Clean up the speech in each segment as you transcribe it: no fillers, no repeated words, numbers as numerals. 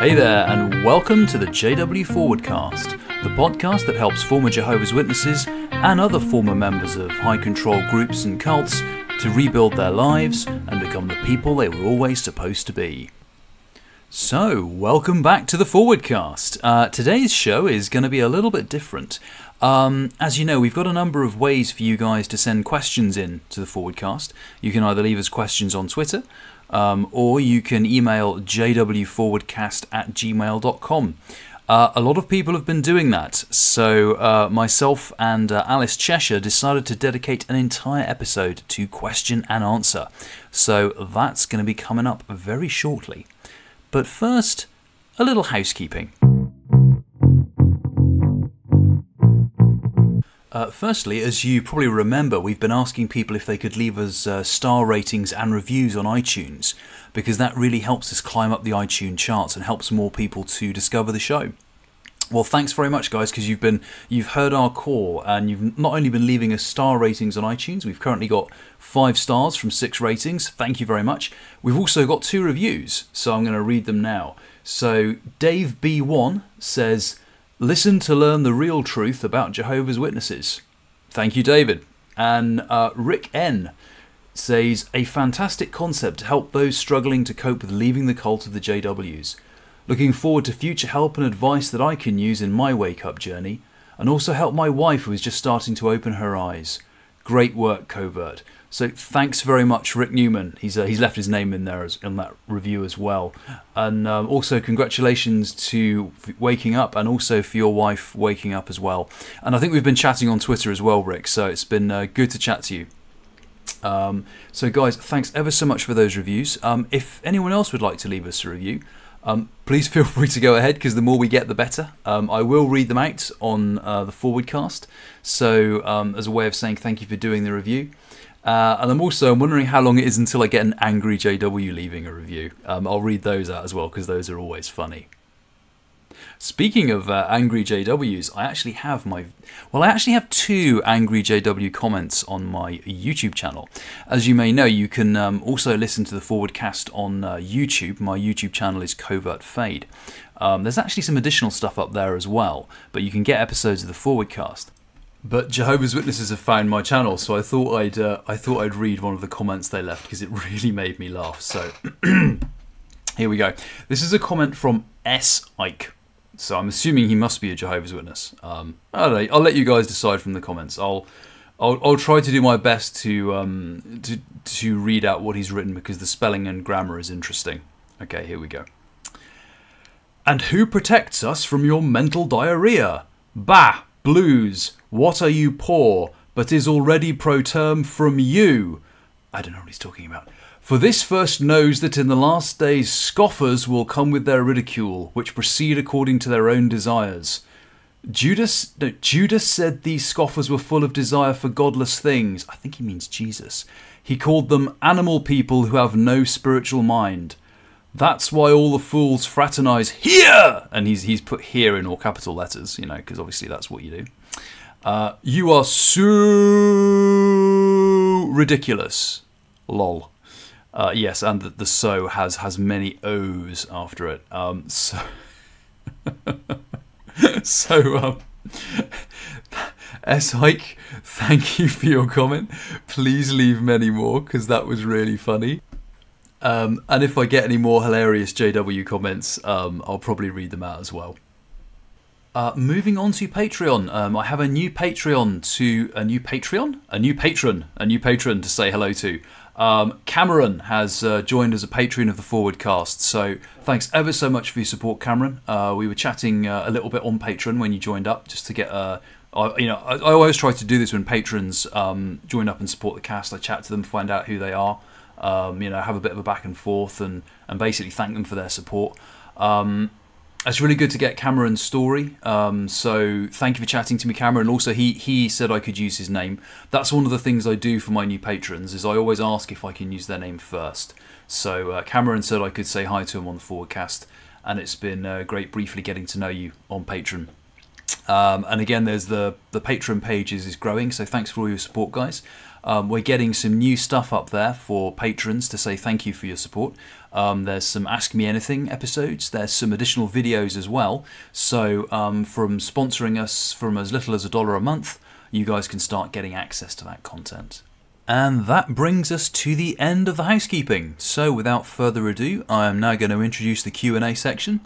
Hey there, and welcome to the JW Forwardcast, the podcast that helps former Jehovah's Witnesses and other former members of high control groups and cults to rebuild their lives and become the people they were always supposed to be. So, welcome back to the Forwardcast. Today's show is going to be a little bit different. As you know, we've got a number of ways for you guys to send questions in to the Forwardcast. You can either leave us questions on Twitter, or you can email jwforwardcast@gmail.com. A lot of people have been doing that, so myself and Alice Cheshire decided to dedicate an entire episode to question and answer. So that's going to be coming up very shortly. But first, a little housekeeping. Firstly, as you probably remember, we've been asking people if they could leave us star ratings and reviews on iTunes, because that really helps us climb up the iTunes charts and helps more people to discover the show. Well, thanks very much, guys, because you've heard our call, and you've not only been leaving us star ratings on iTunes. We've currently got 5 stars from 6 ratings. Thank you very much. We've also got 2 reviews, so I'm going to read them now. So Dave B1 says, "Listen to learn the real truth about Jehovah's Witnesses." Thank you, David. And Rick N says, "A fantastic concept to help those struggling to cope with leaving the cult of the JWs. Looking forward to future help and advice that I can use in my wake-up journey, and also help my wife who is just starting to open her eyes. Great work, Covert." So thanks very much, Rick Newman. He's left his name in there in that review as well. And also congratulations to waking up, and also for your wife waking up as well. And I think we've been chatting on Twitter as well, Rick, so it's been good to chat to you. So guys, thanks ever so much for those reviews. If anyone else would like to leave us a review, please feel free to go ahead, because the more we get, the better. I will read them out on the Forwardcast, so as a way of saying thank you for doing the review. And I'm wondering how long it is until I get an angry JW leaving a review. I'll read those out as well, because those are always funny. Speaking of angry JWs, I actually have 2 angry JW comments on my YouTube channel. As you may know, you can also listen to the Forwardcast on YouTube. My YouTube channel is Covert Fade. There's actually some additional stuff up there as well, but you can get episodes of the Forwardcast. But Jehovah's Witnesses have found my channel, so I thought I'd read one of the comments they left, because it really made me laugh. So here we go. This is a comment from S. Ike. So I'm assuming he must be a Jehovah's Witness. I don't know. I'll let you guys decide from the comments. I'll try to do my best to read out what he's written, because the spelling and grammar is interesting. Okay, here we go. "And who protects us from your mental diarrhea? Bah, blues. What are you poor, but is already pro-term from you?" I don't know what he's talking about. "For this first knows that in the last days scoffers will come with their ridicule, which proceed according to their own desires. Judas said these scoffers were full of desire for godless things." I think he means Jesus. "He called them animal people who have no spiritual mind. That's why all the fools fraternize here." And he's put "here" in all capital letters, because obviously that's what you do. "You are so ridiculous. Lol." Yes, and the "so" has many O's after it. S. Hike, thank you for your comment. Please leave many more, because that was really funny. And if I get any more hilarious JW comments, I'll probably read them out as well. Moving on to Patreon, I have a new patron to say hello to. Cameron has joined as a patron of the Forwardcast, so thanks ever so much for your support, Cameron. We were chatting a little bit on Patreon when you joined up, just to get I always try to do this when patrons join up and support the cast. I chat to them, find out who they are, have a bit of a back and forth, and basically thank them for their support. It's really good to get Cameron's story, so thank you for chatting to me, Cameron. Also, he said I could use his name. That's one of the things I do for my new patrons, is I always ask if I can use their name first. So Cameron said I could say hi to him on the Forwardcast, and it's been great briefly getting to know you on Patreon. And again, there's the Patreon page is growing, so thanks for all your support, guys. We're getting some new stuff up there for patrons to say thank you for your support. There's some Ask Me Anything episodes. There's some additional videos as well. So from sponsoring us from as little as $1 a month, you guys can start getting access to that content. And that brings us to the end of the housekeeping. So without further ado, I am now going to introduce the Q&A section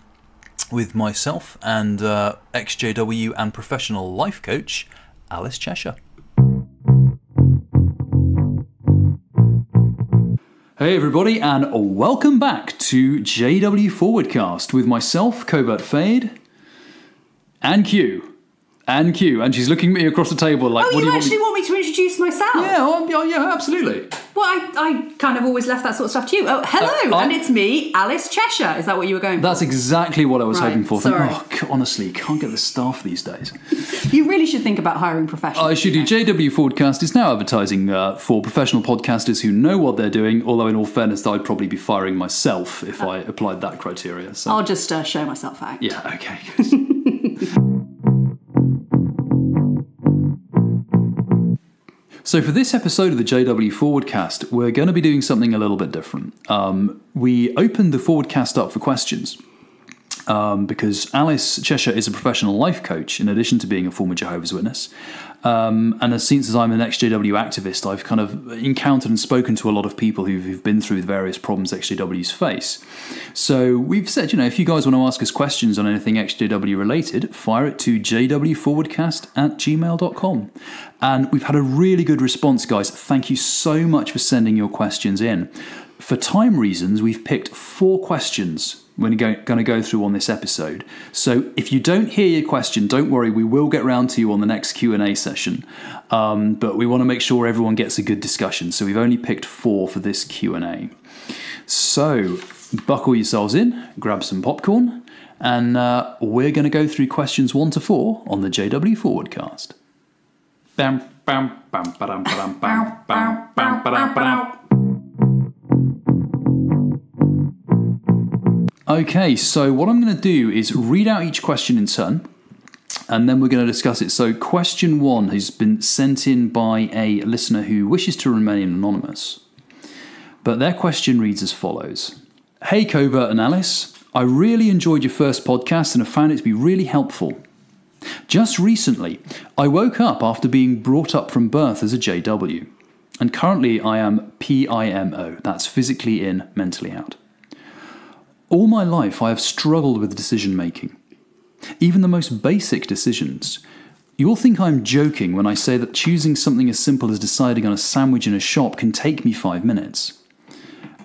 with myself and exJW and professional life coach, Alice Cheshire. Hey everybody, and welcome back to jwforwardcast with myself, Covert Fade, and Q. And she's looking at me across the table like, what do you want me to introduce myself? Yeah, absolutely. Well, I kind of always left that sort of stuff to you. Oh, hello, and it's me, Alice Cheshire. Is that what you were going for? That's exactly what I was hoping for. Sorry. Honestly, can't get the staff these days. You really should think about hiring professionals. I should do. JW Forwardcast is now advertising for professional podcasters who know what they're doing, although in all fairness, I'd probably be firing myself if I applied that criteria. So. I'll just show myself out. Yeah, okay. So for this episode of the JW Forwardcast, we're going to be doing something a little bit different. We opened the Forwardcast up for questions because Alice Cheshire is a professional life coach in addition to being a former Jehovah's Witness. And since I'm an exJW activist, I've kind of encountered and spoken to a lot of people who've been through the various problems exJWs face. So we've said, if you guys want to ask us questions on anything exJW related, fire it to jwforwardcast@gmail.com. And we've had a really good response, guys. Thank you so much for sending your questions in. For time reasons, we've picked 4 questions we're going to go through on this episode. So if you don't hear your question, don't worry, we will get round to you on the next Q&A session. But we want to make sure everyone gets a good discussion. So we've only picked 4 for this Q&A. So buckle yourselves in, grab some popcorn, and we're going to go through questions 1 to 4 on the JW Forwardcast. Bam, bam, bam, ba-dum, ba-dum, bam, bam, bam, ba-dum, ba-dum. Okay, so what I'm going to do is read out each question in turn, and then we're going to discuss it. So question 1 has been sent in by a listener who wishes to remain anonymous. But their question reads as follows. Hey Covert and Alice, I really enjoyed your first podcast and have found it to be really helpful. Just recently, I woke up after being brought up from birth as a JW, and currently I am PIMO, that's physically in, mentally out. All my life I have struggled with decision making, even the most basic decisions. You'll think I'm joking when I say that choosing something as simple as deciding on a sandwich in a shop can take me 5 minutes.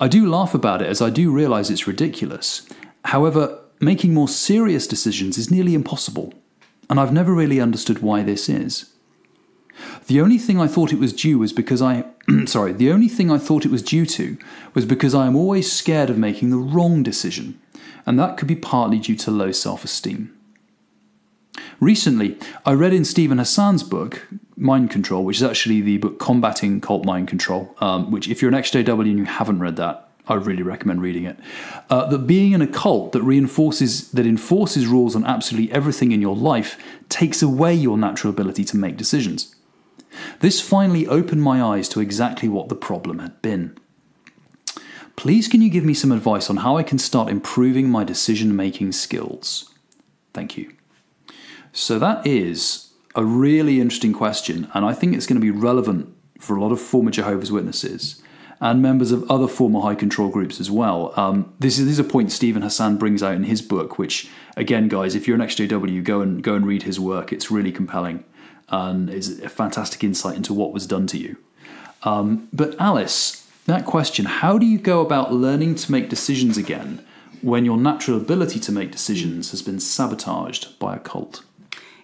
I do laugh about it as I do realise it's ridiculous. However, making more serious decisions is nearly impossible. And I've never really understood why this is. The only thing I thought it was due was because the only thing I thought it was due to was because I am always scared of making the wrong decision, and that could be partly due to low self-esteem. Recently, I read in Stephen Hassan's book, Mind Control, which is actually the book Combating Cult Mind Control, which if you're an exJW and you haven't read that, I really recommend reading it. That being in a cult that enforces rules on absolutely everything in your life takes away your natural ability to make decisions. This finally opened my eyes to exactly what the problem had been. Please can you give me some advice on how I can start improving my decision-making skills? Thank you. So that is a really interesting question, and I think it's going to be relevant for a lot of former Jehovah's Witnesses and members of other former high control groups as well. This is a point Stephen Hassan brings out in his book, which, again, guys, if you're an exJW, go and read his work. It's really compelling and is a fantastic insight into what was done to you. But Alice, that question, how do you go about learning to make decisions again when your natural ability to make decisions has been sabotaged by a cult?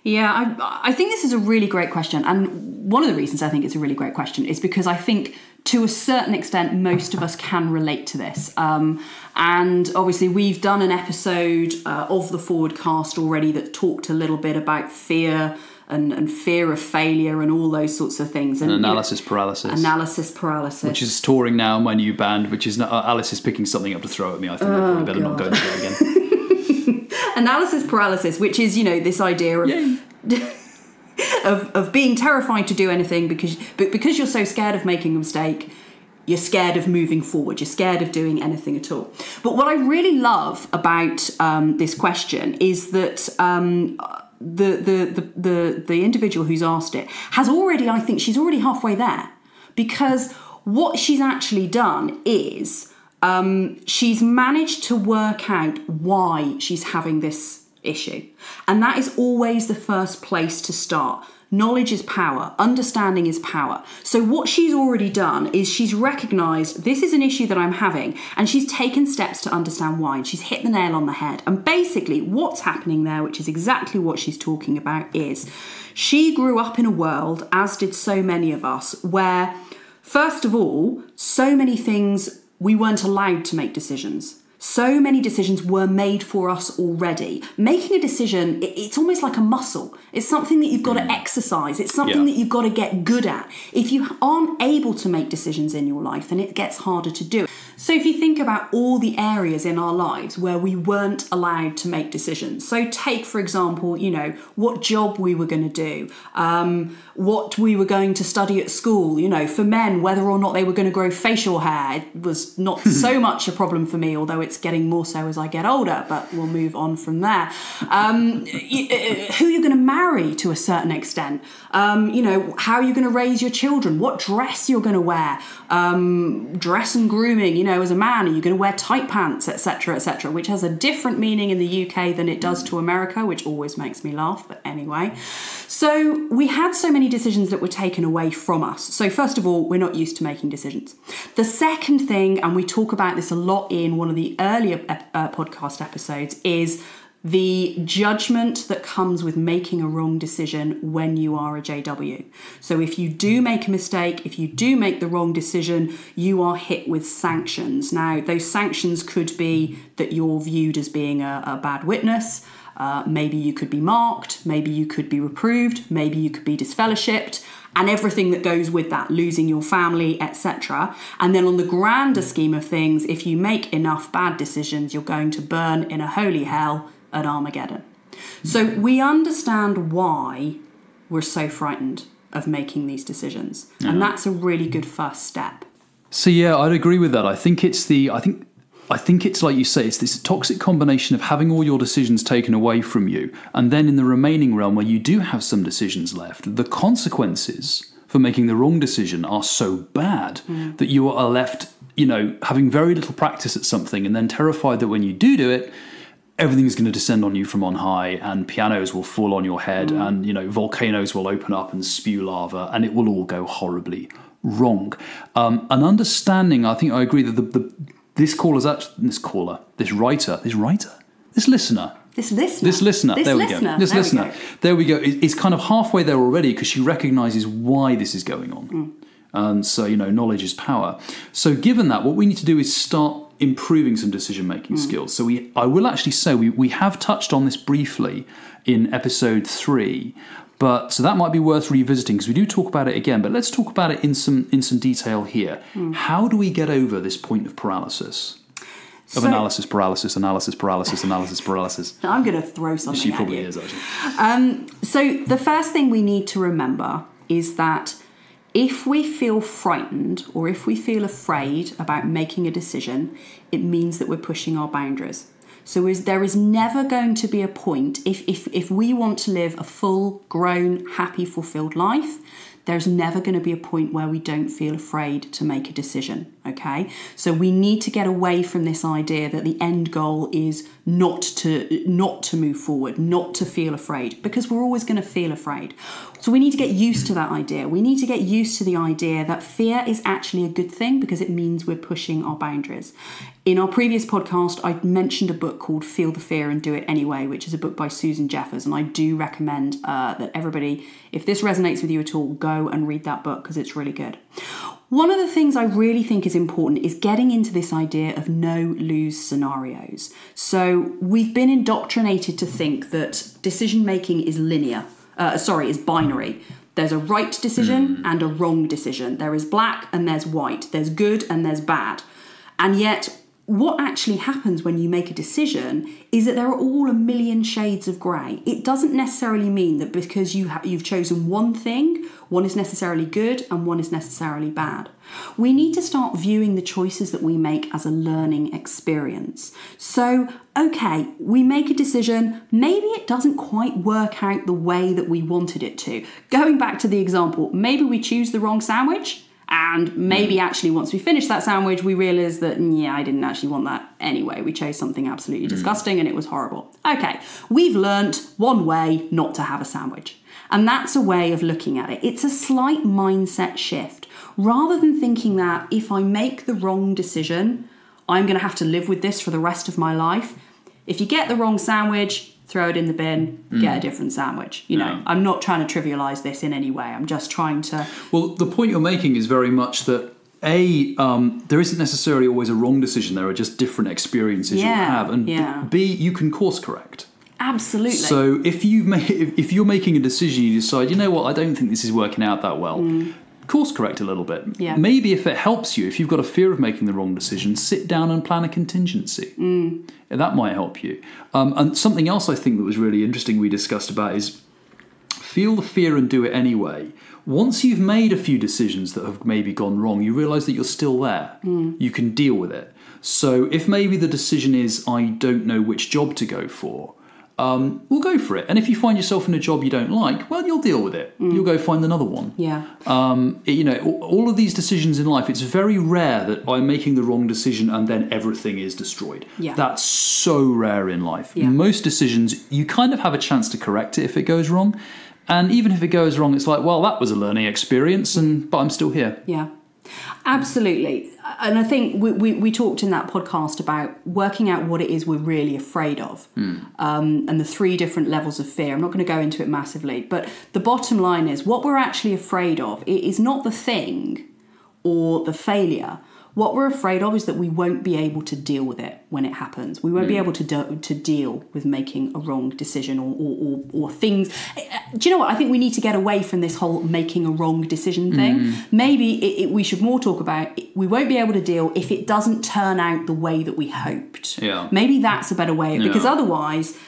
Yeah, I think this is a really great question. And one of the reasons I think it's a really great question is because I think to a certain extent, most of us can relate to this. And obviously we've done an episode of the Forwardcast already that talked a little bit about fear and fear of failure and all those sorts of things. And Analysis Paralysis. Analysis Paralysis. Which is touring now, my new band, which is Alice is picking something up to throw at me. I think I probably better not go into it again. Analysis Paralysis, which is, this idea of of being terrified to do anything because you're so scared of making a mistake. You're scared of moving forward. You're scared of doing anything at all. But what I really love about this question is that the individual who's asked it has already, I think she's already halfway there, because what she's actually done is she's managed to work out why she's having this issue. And that is always the first place to start. Knowledge is power. Understanding is power. So what she's already done is she's recognised this is an issue that I'm having, and she's taken steps to understand why, and she's hit the nail on the head. And basically what's happening there, which is exactly what she's talking about, is she grew up in a world, as did so many of us, where, first of all, so many things we weren't allowed to make decisions. So many decisions were made for us already. Making a decision, it's almost like a muscle. It's something that you've got to exercise. It's something that you've got to get good at. If you aren't able to make decisions in your life, then it gets harder to do. So if you think about all the areas in our lives where we weren't allowed to make decisions. So take, for example, what job we were going to do, what we were going to study at school. For men, whether or not they were going to grow facial hair, it was not so much a problem for me, although it's getting more so as I get older, but we'll move on from there. Who you're going to marry to a certain extent, how you're going to raise your children, what dress you're going to wear, dress and grooming, as a man, are you going to wear tight pants, etc., etc., which has a different meaning in the UK than it does to America, which always makes me laugh, but anyway. So we had so many decisions that were taken away from us. So first of all, we're not used to making decisions. The second thing, and we talk about this a lot in one of the earlier podcast episodes, is the judgment that comes with making a wrong decision when you are a JW. So if you do make a mistake, if you do make the wrong decision, you are hit with sanctions. Now, those sanctions could be that you're viewed as being a bad witness. Maybe you could be marked. Maybe you could be reproved. Maybe you could be disfellowshipped. And everything that goes with that, losing your family, etc. And then on the grander scheme of things, if you make enough bad decisions, you're going to burn in a holy hell at Armageddon. So we understand why we're so frightened of making these decisions. Yeah. And that's a really good first step. So yeah, I'd agree with that. I think it's like you say, it's this toxic combination of having all your decisions taken away from you, and then in the remaining realm where you do have some decisions left, the consequences for making the wrong decision are so bad that you are left, having very little practice at something, and then terrified that when you do it, everything is going to descend on you from on high, and pianos will fall on your head, and volcanoes will open up and spew lava, and it will all go horribly wrong. An understanding, I think I agree that this listener. There we go. It's kind of halfway there already because she recognises why this is going on. And so, knowledge is power. So given that, what we need to do is start improving some decision-making skills. So I will actually say we have touched on this briefly in episode 3, but so that might be worth revisiting because we do talk about it again. But let's talk about it in some detail here. How do we get over this point of paralysis? Analysis paralysis. I'm going to throw something at you. She probably is, actually. So the first thing we need to remember is that if we feel frightened or if we feel afraid about making a decision, it means that we're pushing our boundaries. So there is never going to be a point, if we want to live a full, grown, happy, fulfilled life, there's never going to be a point where we don't feel afraid to make a decision, okay? So we need to get away from this idea that the end goal is not to move forward, not to feel afraid, because we're always going to feel afraid. So we need to get used to that idea. We need to get used to the idea that fear is actually a good thing because it means we're pushing our boundaries. In our previous podcast, I mentioned a book called Feel the Fear and Do It Anyway, which is a book by Susan Jeffers, and I do recommend that everybody, if this resonates with you at all, go and read that book because it's really good. One of the things I really think is important is getting into this idea of no-lose scenarios. So we've been indoctrinated to think that decision-making is is binary. There's a right decision and a wrong decision. There is black and there's white. There's good and there's bad. And yet what actually happens when you make a decision is that there are all a million shades of grey. It doesn't necessarily mean that because you've chosen one thing, one is necessarily good and one is necessarily bad. We need to start viewing the choices that we make as a learning experience. So, okay, we make a decision, maybe it doesn't quite work out the way that we wanted it to. Going back to the example, maybe we choose the wrong sandwich. And maybe actually once we finish that sandwich, we realise that, yeah, I didn't actually want that anyway. We chose something absolutely disgusting and it was horrible. Okay, we've learnt one way not to have a sandwich. And that's a way of looking at it. It's a slight mindset shift. Rather than thinking that if I make the wrong decision, I'm going to have to live with this for the rest of my life. If you get the wrong sandwich, throw it in the bin, get a different sandwich. You know, I'm not trying to trivialise this in any way. I'm just trying to... Well, the point you're making is very much that, there isn't necessarily always a wrong decision. There are just different experiences you'll have. And B, you can course correct. Absolutely. So if you're making a decision, you decide, you know what, I don't think this is working out that well. Course correct a little bit. Yeah. Maybe if it helps you, if you've got a fear of making the wrong decision, sit down and plan a contingency. That might help you. And something else I think that was really interesting we discussed about is feel the fear and do it anyway. Once you've made a few decisions that have maybe gone wrong, you realise that you're still there. You can deal with it. So if maybe the decision is, I don't know which job to go for, we'll go for it. And if you find yourself in a job you don't like, well, you'll deal with it. You'll go find another one. Yeah. You know, all of these decisions in life, it's very rare that I'm making the wrong decision and then everything is destroyed. Yeah. That's so rare in life. Yeah. Most decisions, you kind of have a chance to correct it if it goes wrong. And even if it goes wrong, it's like, well, that was a learning experience, but I'm still here. Yeah. Absolutely. And I think we talked in that podcast about working out what it is we're really afraid of, and the 3 different levels of fear. I'm not going to go into it massively, but the bottom line is what we're actually afraid of is not the thing or the failure. What we're afraid of is that we won't be able to deal with it when it happens. We won't be able to deal with making a wrong decision or things. Do you know what? I think we need to get away from this whole making a wrong decision thing. Maybe we should more talk about we won't be able to deal if it doesn't turn out the way that we hoped. Yeah. Maybe that's a better way, because otherwise...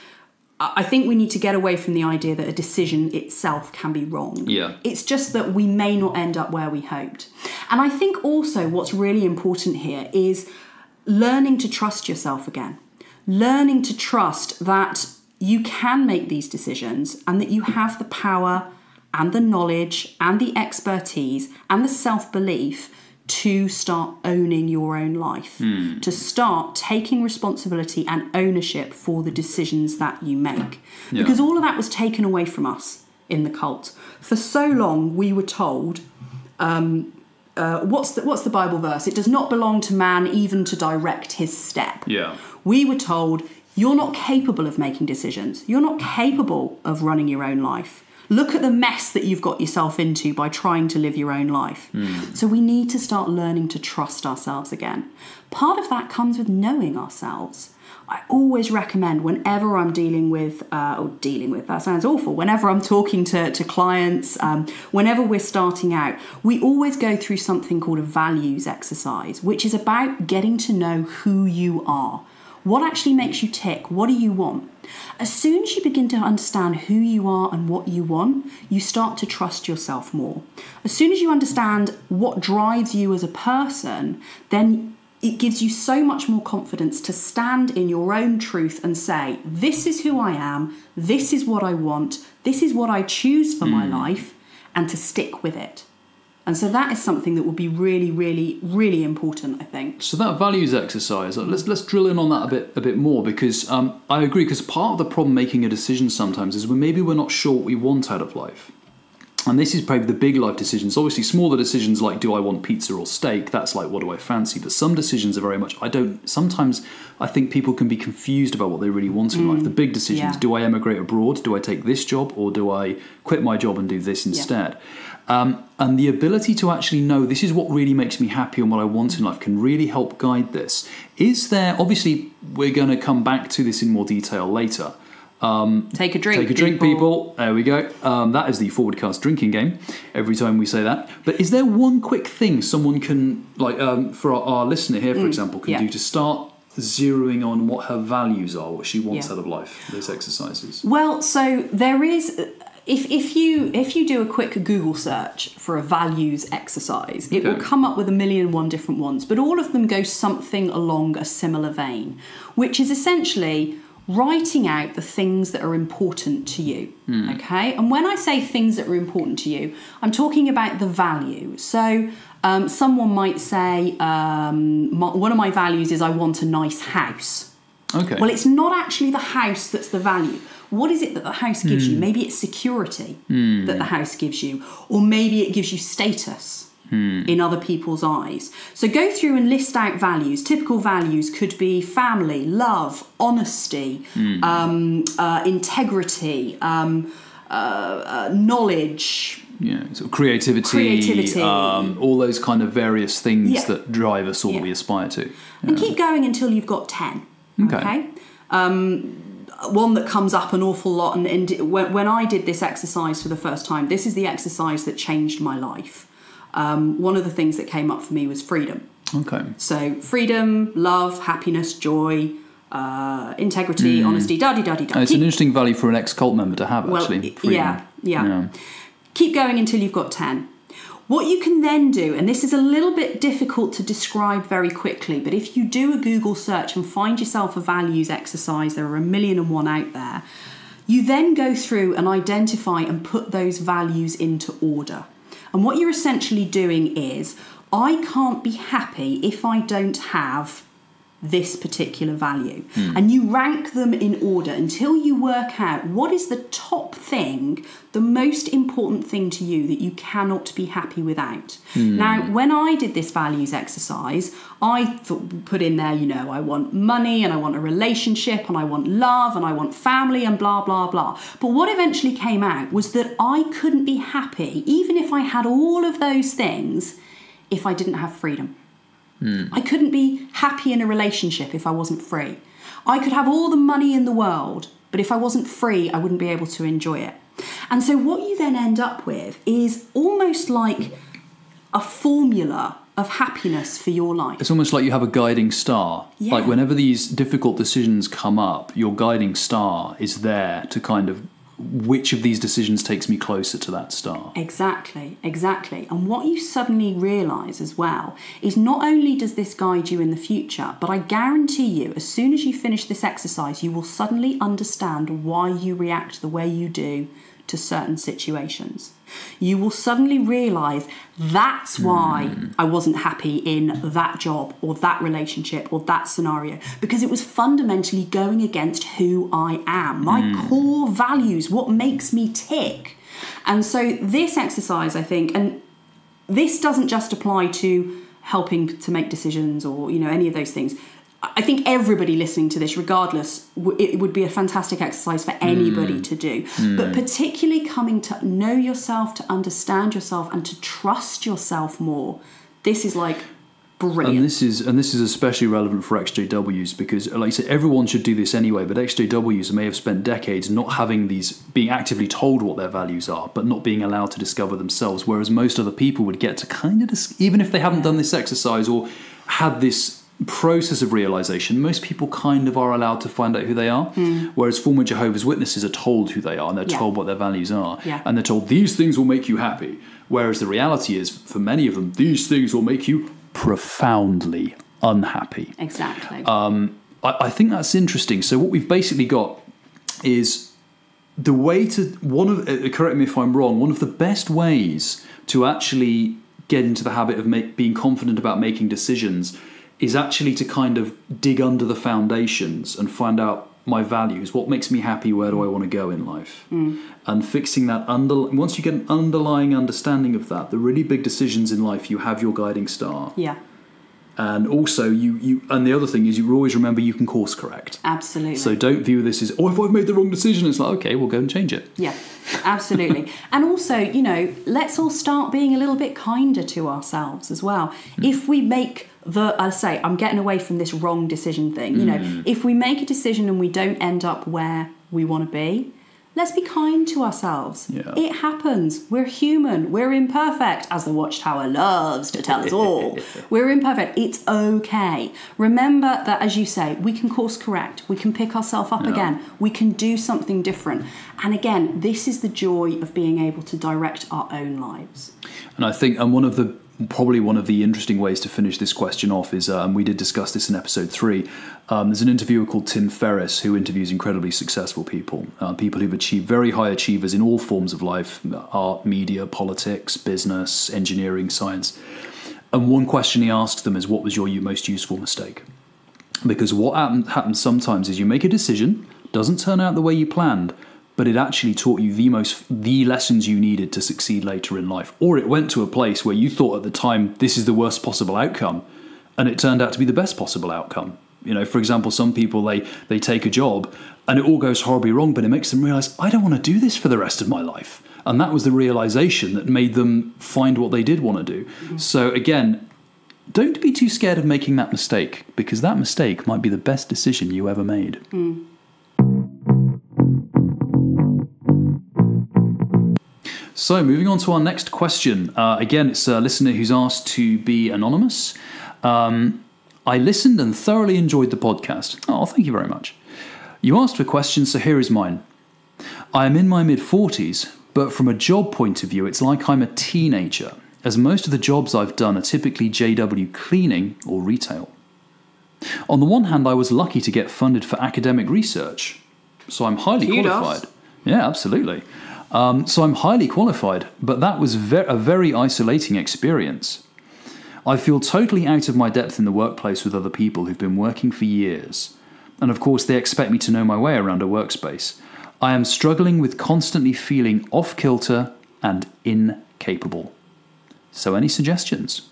I think we need to get away from the idea that a decision itself can be wrong. Yeah. It's just that we may not end up where we hoped. And I think also what's really important here is learning to trust yourself again. Learning to trust that you can make these decisions and that you have the power and the knowledge and the expertise and the self-belief to start owning your own life, to start taking responsibility and ownership for the decisions that you make. Yeah. Because all of that was taken away from us in the cult. For so long, we were told, what's the Bible verse? It does not belong to man even to direct his step. Yeah. We were told, you're not capable of making decisions. You're not capable of running your own life. Look at the mess that you've got yourself into by trying to live your own life. So we need to start learning to trust ourselves again. Part of that comes with knowing ourselves. I always recommend whenever I'm dealing with, that sounds awful, whenever I'm talking to clients, whenever we're starting out, we always go through something called a values exercise, which is about getting to know who you are. What actually makes you tick? What do you want? As soon as you begin to understand who you are and what you want, you start to trust yourself more. As soon as you understand what drives you as a person, then it gives you so much more confidence to stand in your own truth and say, this is who I am, this is what I want, this is what I choose for my life, and to stick with it. And so that is something that will be really, really, really important, I think. So that values exercise, let's drill in on that a bit more, because I agree, because part of the problem making a decision sometimes is when maybe we're not sure what we want out of life. And this is probably the big life decisions. Obviously, smaller decisions like, do I want pizza or steak? That's like, what do I fancy? But some decisions are very much, sometimes I think people can be confused about what they really want in life. The big decisions, do I emigrate abroad? Do I take this job? Or do I quit my job and do this instead? And the ability to actually know this is what really makes me happy and what I want in life can really help guide this. Is there, obviously, we're going to come back to this in more detail later, Take a drink. Take a drink, people. There we go. That is the Forwardcast drinking game. Every time we say that. But is there one quick thing someone can, like, for our listener here, for example, can do to start zeroing on what her values are, what she wants out of life? Those exercises. Well, so there is. If you do a quick Google search for a values exercise, it will come up with 1,000,001 different ones, but all of them go something along a similar vein, which is essentially writing out the things that are important to you. Okay, and when I say things that are important to you, I'm talking about the value. So someone might say, one of my values is I want a nice house. Okay. Well, it's not actually the house that's the value. What is it that the house gives you? Maybe it's security that the house gives you, or maybe it gives you status in other people's eyes. So go through and list out values. Typical values could be family, love, honesty, integrity, knowledge. Yeah, sort of creativity. All those kind of various things that drive us all we aspire to. And keep going until you've got 10. Okay. One that comes up an awful lot, and when I did this exercise for the first time, this is the exercise that changed my life. One of the things that came up for me was freedom. Okay. So freedom, love, happiness, joy, integrity, honesty, da-di-da-di-da. It's an interesting value for an ex-cult member to have, actually. Freedom. Yeah. Keep going until you've got 10. What you can then do, and this is a little bit difficult to describe very quickly, but if you do a Google search and find yourself a values exercise, there are 1,000,001 out there, you then go through and identify and put those values into order. And what you're essentially doing is, I can't be happy if I don't have this particular value. And you rank them in order until you work out what is the top thing, the most important thing to you that you cannot be happy without. Now, when I did this values exercise, I put in there, I want money and I want a relationship and I want love and I want family and blah, blah, blah. But what eventually came out was that I couldn't be happy, even if I had all of those things, if I didn't have freedom. I couldn't be happy in a relationship if I wasn't free. I could have all the money in the world, but if I wasn't free, I wouldn't be able to enjoy it. And so what you then end up with is almost like a formula of happiness for your life. It's almost like you have a guiding star. Yeah. Like whenever these difficult decisions come up, your guiding star is there to kind of, which of these decisions takes me closer to that star? Exactly. And what you suddenly realise as well is not only does this guide you in the future, but I guarantee you, as soon as you finish this exercise, you will suddenly understand why you react the way you do to certain situations. You will suddenly realise that's why I wasn't happy in that job or that relationship or that scenario, because it was fundamentally going against who I am, my core values, what makes me tick. And so this exercise, I think, and this doesn't just apply to helping to make decisions or, any of those things. I think everybody listening to this, regardless, it would be a fantastic exercise for anybody to do. But particularly coming to know yourself, to understand yourself, and to trust yourself more. This is like brilliant. And this is especially relevant for exJWs because, like you said, everyone should do this anyway. But exJWs may have spent decades not having being actively told what their values are, but not being allowed to discover themselves. Whereas most other people would get to kind of, even if they haven't done this exercise or had this process of realization, most people kind of are allowed to find out who they are, whereas former Jehovah's Witnesses are told who they are and they're told what their values are, and they're told these things will make you happy, whereas the reality is for many of them these things will make you profoundly unhappy. Exactly. I think that's interesting. So what we've basically got is the way to correct me if I'm wrong, one of the best ways to actually get into the habit of being confident about making decisions is actually to kind of dig under the foundations and find out my values, what makes me happy, where do I want to go in life, and fixing that once you get an underlying understanding of that, the really big decisions in life, you have your guiding star. Yeah. And also you and the other thing is you always remember you can course correct. Absolutely. So don't view this as, if I've made the wrong decision, it's like, okay, we'll go and change it. Yeah, absolutely. And also, let's all start being a little bit kinder to ourselves as well. If we make I'm getting away from this wrong decision thing. If we make a decision and we don't end up where we want to be, let's be kind to ourselves. Yeah. It happens. We're human. We're imperfect, as the Watchtower loves to tell us all. We're imperfect. It's okay. Remember that, as you say, we can course correct. We can pick ourselves up again. We can do something different. And again, this is the joy of being able to direct our own lives. And I think, probably one of the interesting ways to finish this question off is, and we did discuss this in episode 3, there's an interviewer called Tim Ferriss who interviews incredibly successful people, people who've achieved, very high achievers in all forms of life, art, media, politics, business, engineering, science. And one question he asks them is, what was your most useful mistake? Because what happens sometimes is you make a decision, doesn't turn out the way you planned, but it actually taught you the lessons you needed to succeed later in life. Or it went to a place where you thought at the time, this is the worst possible outcome, and it turned out to be the best possible outcome. You know, for example, some people, they take a job and it all goes horribly wrong, but it makes them realize, I don't want to do this for the rest of my life. And that was the realization that made them find what they did want to do. Mm-hmm. So again, don't be too scared of making that mistake, because that mistake might be the best decision you ever made. Mm. So, moving on to our next question. Again, it's a listener who's asked to be anonymous. I listened and thoroughly enjoyed the podcast. Oh, thank you very much. You asked for questions, so here is mine. I am in my mid-40s, but from a job point of view, it's like I'm a teenager, as most of the jobs I've done are typically JW cleaning or retail. On the one hand, I was lucky to get funded for academic research, so I'm highly qualified. Yeah, absolutely. So I'm highly qualified, but that was a very isolating experience. I feel totally out of my depth in the workplace with other people who've been working for years. And of course, they expect me to know my way around a workspace. I am struggling with constantly feeling off-kilter and incapable. So any suggestions?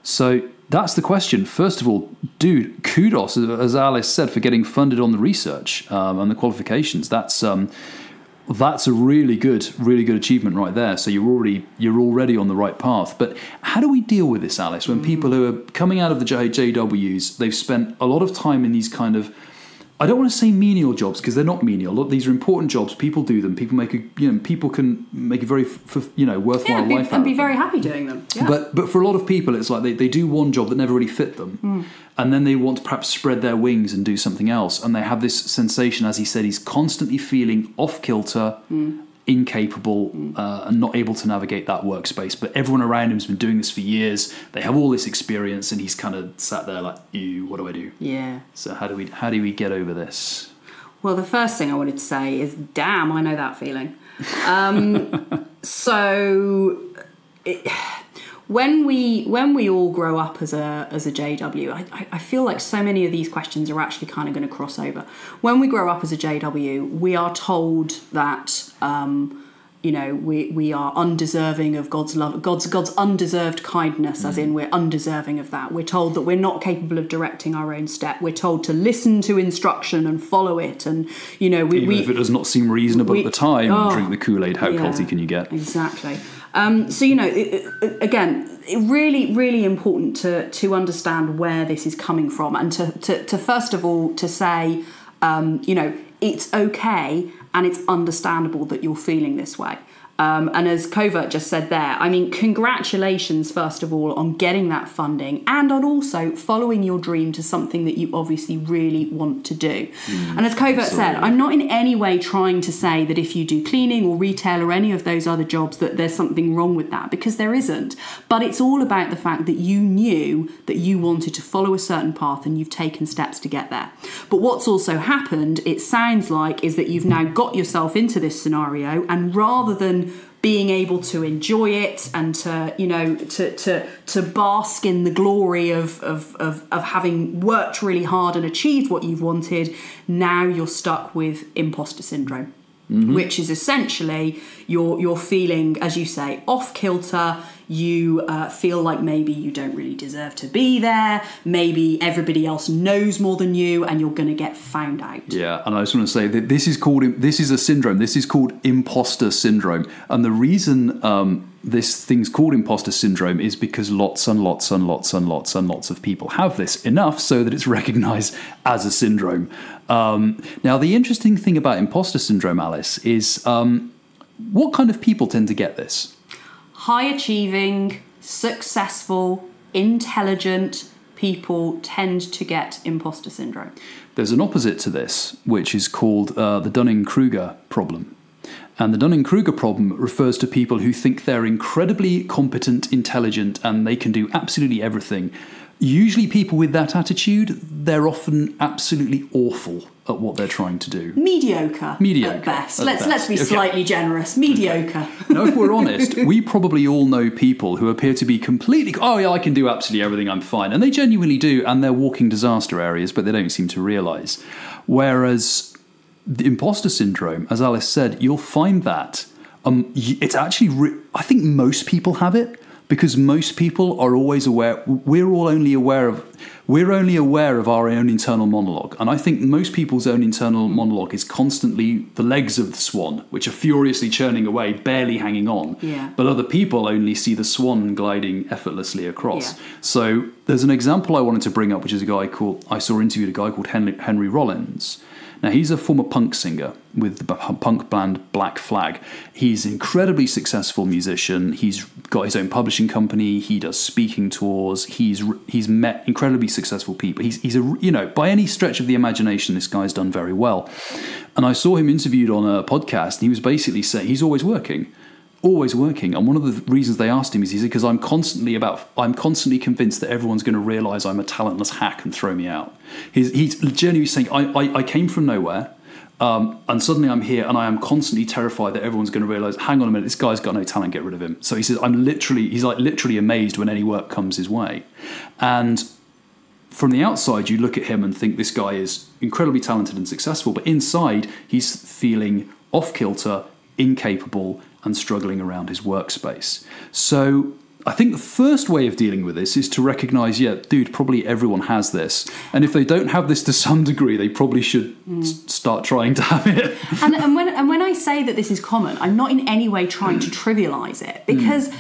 So that's the question. First of all, dude, kudos, as Alice said, for getting funded on the research and the qualifications. That's a really good achievement right there. So you're already on the right path. But how do we deal with this, Alice, when people who are coming out of the JWs, they've spent a lot of time in these kind of, I don't want to say menial jobs, because they're not menial. A lot of these are important jobs. People do them. People can make a very worthwhile life out of them. And be very happy doing them. Yeah. But for a lot of people, it's like they do one job that never really fit them, and then they want to perhaps spread their wings and do something else, and they have this sensation, as he said, he's constantly feeling off kilter, incapable, and not able to navigate that workspace. But everyone around him has been doing this for years. They have all this experience, and he's kind of sat there like, "Ew, what do I do?" Yeah. So how do we get over this? Well, the first thing I wanted to say is, damn, I know that feeling. When we all grow up as a JW, I feel like so many of these questions are actually kind of going to cross over. When we grow up as a JW, we are told that we are undeserving of God's love, God's undeserved kindness, as in we're undeserving of that. We're told that we're not capable of directing our own step. We're told to listen to instruction and follow it, and even if it does not seem reasonable at the time, drink the Kool-Aid. How culty can you get? Exactly. Again, really, really important to understand where this is coming from, and to first of all to say, it's okay and it's understandable that you're feeling this way. And as Covert just said there, I mean, congratulations, first of all, on getting that funding and on also following your dream to something that you obviously really want to do. And as Covert said, I'm not in any way trying to say that if you do cleaning or retail or any of those other jobs that there's something wrong with that, because there isn't. But it's all about the fact that you knew that you wanted to follow a certain path and you've taken steps to get there. But what's also happened, it sounds like, is that you've now got yourself into this scenario, and rather than being able to enjoy it and to bask in the glory of having worked really hard and achieved what you've wanted, now you're stuck with imposter syndrome, which is essentially you're feeling, as you say, off kilter. you feel like maybe you don't really deserve to be there, maybe everybody else knows more than you and you're going to get found out. Yeah, and I just want to say that this is a syndrome. This is called Imposter Syndrome. And the reason this thing's called Imposter Syndrome is because lots and lots and lots and lots and lots of people have this, enough so that it's recognized as a syndrome. Now, the interesting thing about Imposter Syndrome, Alice, is what kind of people tend to get this? High achieving, successful, intelligent people tend to get imposter syndrome. There's an opposite to this, which is called the Dunning-Kruger problem. And the Dunning-Kruger problem refers to people who think they're incredibly competent, intelligent, and they can do absolutely everything. Usually people with that attitude, they're often absolutely awful at what they're trying to do. Mediocre at best. Let's be slightly generous. Mediocre. Now, if we're honest, we probably all know people who appear to be completely, oh yeah, I can do absolutely everything, I'm fine. And they genuinely do, and they're walking disaster areas, but they don't seem to realise. Whereas the imposter syndrome, as Alice said, you'll find that it's actually, I think most people have it, because most people are always aware. We're only aware of our own internal monologue, and I think most people's own internal monologue is constantly the legs of the swan, which are furiously churning away, barely hanging on. Yeah. But other people only see the swan gliding effortlessly across. Yeah. So there's an example I wanted to bring up, which is I saw interviewed a guy called Henry Rollins. Now, he's a former punk singer with the punk band Black Flag. He's an incredibly successful musician. He's got his own publishing company. He does speaking tours. He's met incredibly successful people. He's by any stretch of the imagination, this guy's done very well. And I saw him interviewed on a podcast. And he was basically saying he's always working. And one of the reasons they asked him is because I'm constantly convinced that everyone's going to realise I'm a talentless hack and throw me out. He's genuinely saying I came from nowhere, and suddenly I'm here, and I am constantly terrified that everyone's going to realise, hang on a minute, this guy's got no talent, get rid of him. So he says he's literally amazed when any work comes his way. And from the outside, you look at him and think this guy is incredibly talented and successful, but inside he's feeling off kilter, incapable, and struggling around his workspace. So I think the first way of dealing with this is to recognise, probably everyone has this. And if they don't have this to some degree, they probably should start trying to have it. And when I say that this is common, I'm not in any way trying to trivialise it, because,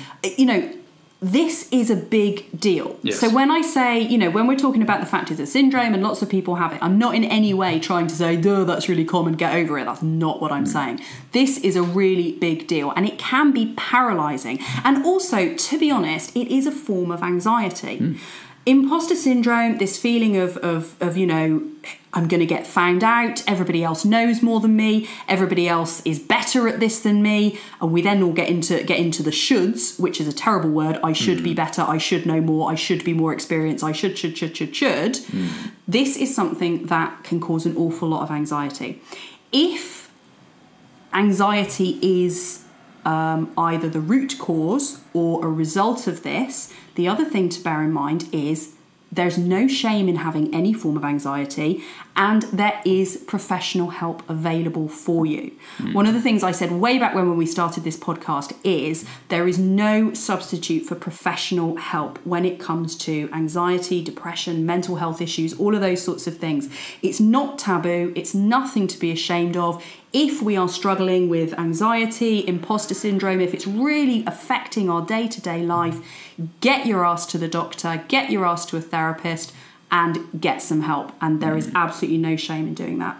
this is a big deal. Yes. So when I say, when we're talking about the fact it's a syndrome and lots of people have it, I'm not in any way trying to say, duh, that's really common, get over it. That's not what I'm saying. This is a really big deal, and it can be paralysing. And also, to be honest, it is a form of anxiety. Imposter syndrome, this feeling of I'm going to get found out, everybody else knows more than me, everybody else is better at this than me, and we then all get into the shoulds, which is a terrible word. I should be better, I should know more, I should be more experienced, I should. This is something that can cause an awful lot of anxiety. If anxiety is either the root cause or a result of this, the other thing to bear in mind is there's no shame in having any form of anxiety, and there is professional help available for you. One of the things I said way back when we started this podcast is there is no substitute for professional help when it comes to anxiety, depression, mental health issues, all of those sorts of things. It's not taboo. It's nothing to be ashamed of. If we are struggling with anxiety, imposter syndrome, if it's really affecting our day-to-day life, get your ass to the doctor, get your ass to a therapist, and get some help. And there is absolutely no shame in doing that.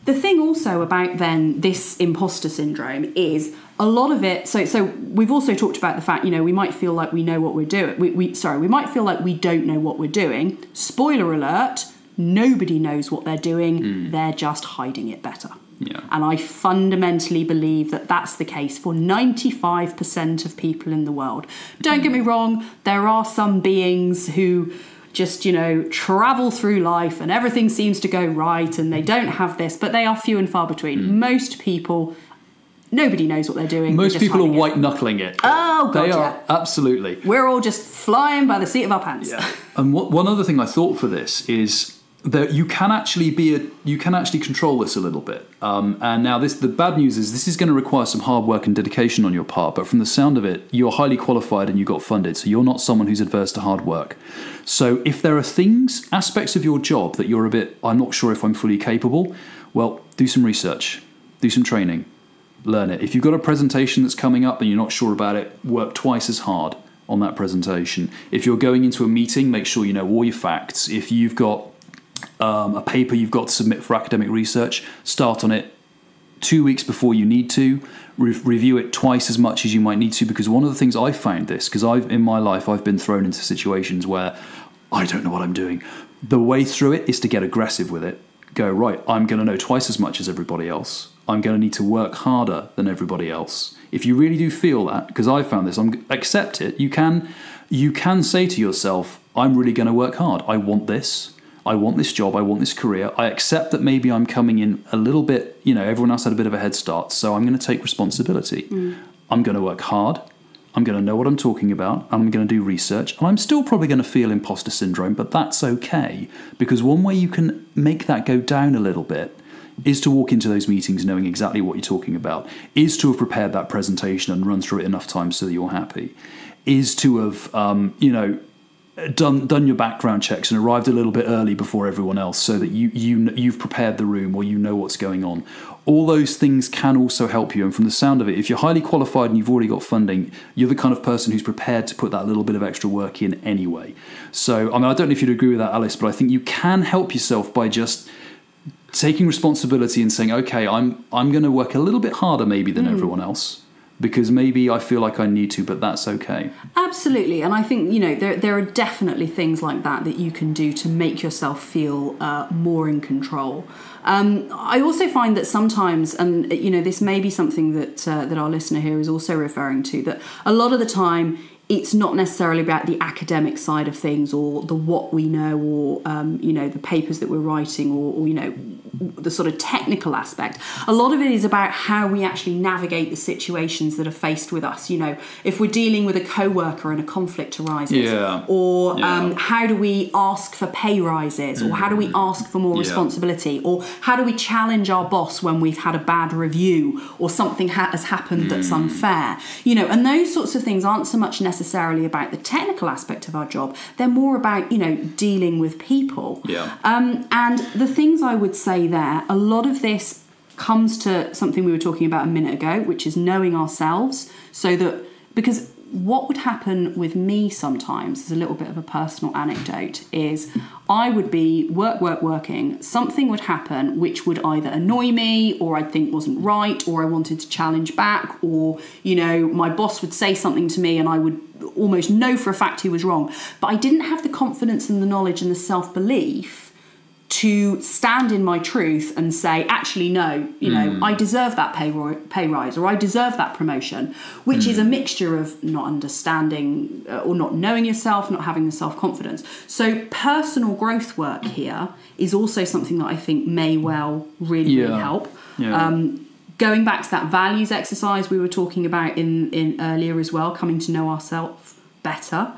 The thing also about then this imposter syndrome is a lot of it. So we've also talked about the fact, we might feel like we know what we're doing. We might feel like we don't know what we're doing. Spoiler alert, nobody knows what they're doing. They're just hiding it better. Yeah. And I fundamentally believe that that's the case for 95% of people in the world. Don't get me wrong, there are some beings who just, travel through life and everything seems to go right and they don't have this, but they are few and far between. Most people, nobody knows what they're doing. Most people are white-knuckling it. Oh, God, they are, absolutely. We're all just flying by the seat of our pants. Yeah. And one other thing I thought for this is you can actually control this a little bit. And now the bad news is this is going to require some hard work and dedication on your part. But from the sound of it, you're highly qualified and you got funded, so you're not someone who's adverse to hard work. So if there are aspects of your job that you're I'm not sure if I'm fully capable, well, do some research, do some training, learn it. If you've got a presentation that's coming up and you're not sure about it, work twice as hard on that presentation. If you're going into a meeting, make sure you know all your facts. If you've got a paper you've got to submit for academic research, start on it 2 weeks before you need to. Review it twice as much as you might need to, because one of the things I found because in my life I've been thrown into situations where I don't know what I'm doing. The way through it is to get aggressive with it. Go, right, I'm going to know twice as much as everybody else. I'm going to need to work harder than everybody else. If you really do feel that, because I found this, accept it. You can say to yourself, I'm really going to work hard. I want this. I want this job. I want this career. I accept that maybe I'm coming in a little bit, everyone else had a bit of a head start, so I'm going to take responsibility. I'm going to work hard. I'm going to know what I'm talking about. I'm going to do research. And I'm still probably going to feel imposter syndrome, but that's okay. Because one way you can make that go down a little bit is to walk into those meetings knowing exactly what you're talking about, is to have prepared that presentation and run through it enough times so that you're happy, is to have, done your background checks and arrived a little bit early before everyone else so that you've prepared the room or you know what's going on. All those things can also help you. And from the sound of it, if you're highly qualified and you've already got funding, you're the kind of person who's prepared to put that little bit of extra work in anyway. So, I don't know if you'd agree with that, Alice, but I think you can help yourself by just taking responsibility and saying, okay, I'm going to work a little bit harder maybe than everyone else, because maybe I feel like I need to, but that's okay. Absolutely. And I think, there are definitely things like that you can do to make yourself feel more in control. I also find that sometimes, and, this may be something that our listener here is also referring to, that a lot of the time it's not necessarily about the academic side of things or the what we know or, the papers that we're writing or the sort of technical aspect. A lot of it is about how we actually navigate the situations that are faced with us. If we're dealing with a co-worker and a conflict arises, or how do we ask for pay rises, or how do we ask for more responsibility, or how do we challenge our boss when we've had a bad review or something has happened that's unfair. And those sorts of things aren't so much necessarily about the technical aspect of our job. They're more about, dealing with people. And the things I would say there, a lot of this comes to something we were talking about a minute ago, which is knowing ourselves, because what would happen with me sometimes, as a little bit of a personal anecdote, is I would be working, something would happen which would either annoy me or I'd think wasn't right, or I wanted to challenge back, or, my boss would say something to me and I would almost know for a fact he was wrong. But I didn't have the confidence and the knowledge and the self-belief to stand in my truth and say, actually, no, I deserve that pay rise, or I deserve that promotion, which is a mixture of not understanding or not knowing yourself, not having the self-confidence. So personal growth work here is also something that I think may well really help. Going back to that values exercise we were talking about in earlier as well, coming to know ourselves better.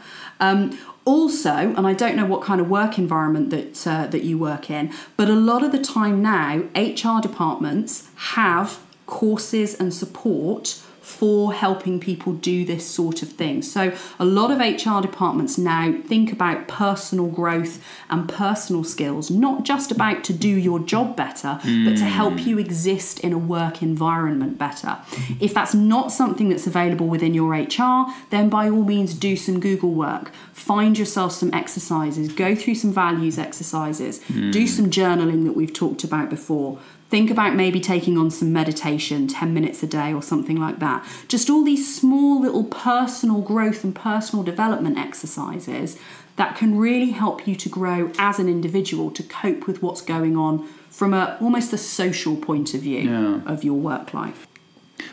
Also, and I don't know what kind of work environment that you work in, but a lot of the time now, HR departments have courses and support for helping people do this sort of thing. So a lot of HR departments now think about personal growth and personal skills, not just about to do your job better, but to help you exist in a work environment better. If that's not something that's available within your HR, then by all means do some Google work. Find yourself some exercises, go through some values exercises, do some journaling that we've talked about before. Think about maybe taking on some meditation, 10 minutes a day or something like that. Just all these small little personal growth and personal development exercises that can really help you to grow as an individual, to cope with what's going on from almost a social point of view of your work life.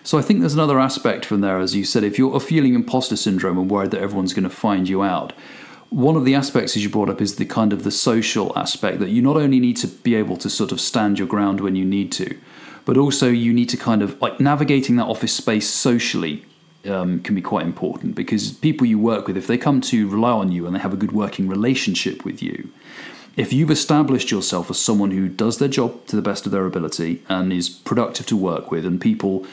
So I think there's another aspect from there, as you said, if you're feeling imposter syndrome and worried that everyone's going to find you out, one of the aspects, as you brought up, is the kind of the social aspect, that you not only need to be able to sort of stand your ground when you need to, but also you need to kind of, like, navigating that office space socially can be quite important, because people you work with, if they come to rely on you and they have a good working relationship with you, if you've established yourself as someone who does their job to the best of their ability and is productive to work with, and people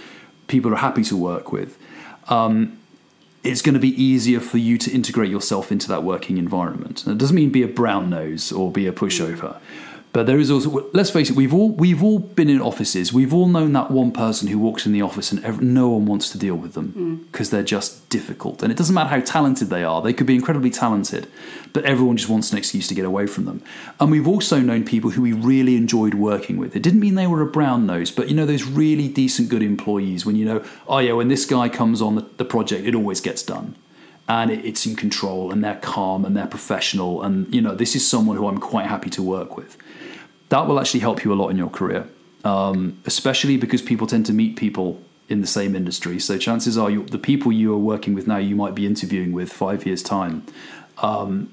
are happy to work with, it's going to be easier for you to integrate yourself into that working environment. And it doesn't mean be a brown nose or be a pushover. But there is also, let's face it, we've all been in offices. We've all known that one person who walks in the office and no one wants to deal with them because they're just difficult. And it doesn't matter how talented they are. They could be incredibly talented, but everyone just wants an excuse to get away from them. And we've also known people who we really enjoyed working with. It didn't mean they were a brown nose, but those really decent, good employees when when this guy comes on the project, it always gets done. And it's in control, and they're calm, and they're professional, and this is someone who I'm quite happy to work with. That will actually help you a lot in your career, especially because people tend to meet people in the same industry. So chances are the people you are working with now, you might be interviewing with 5 years' time.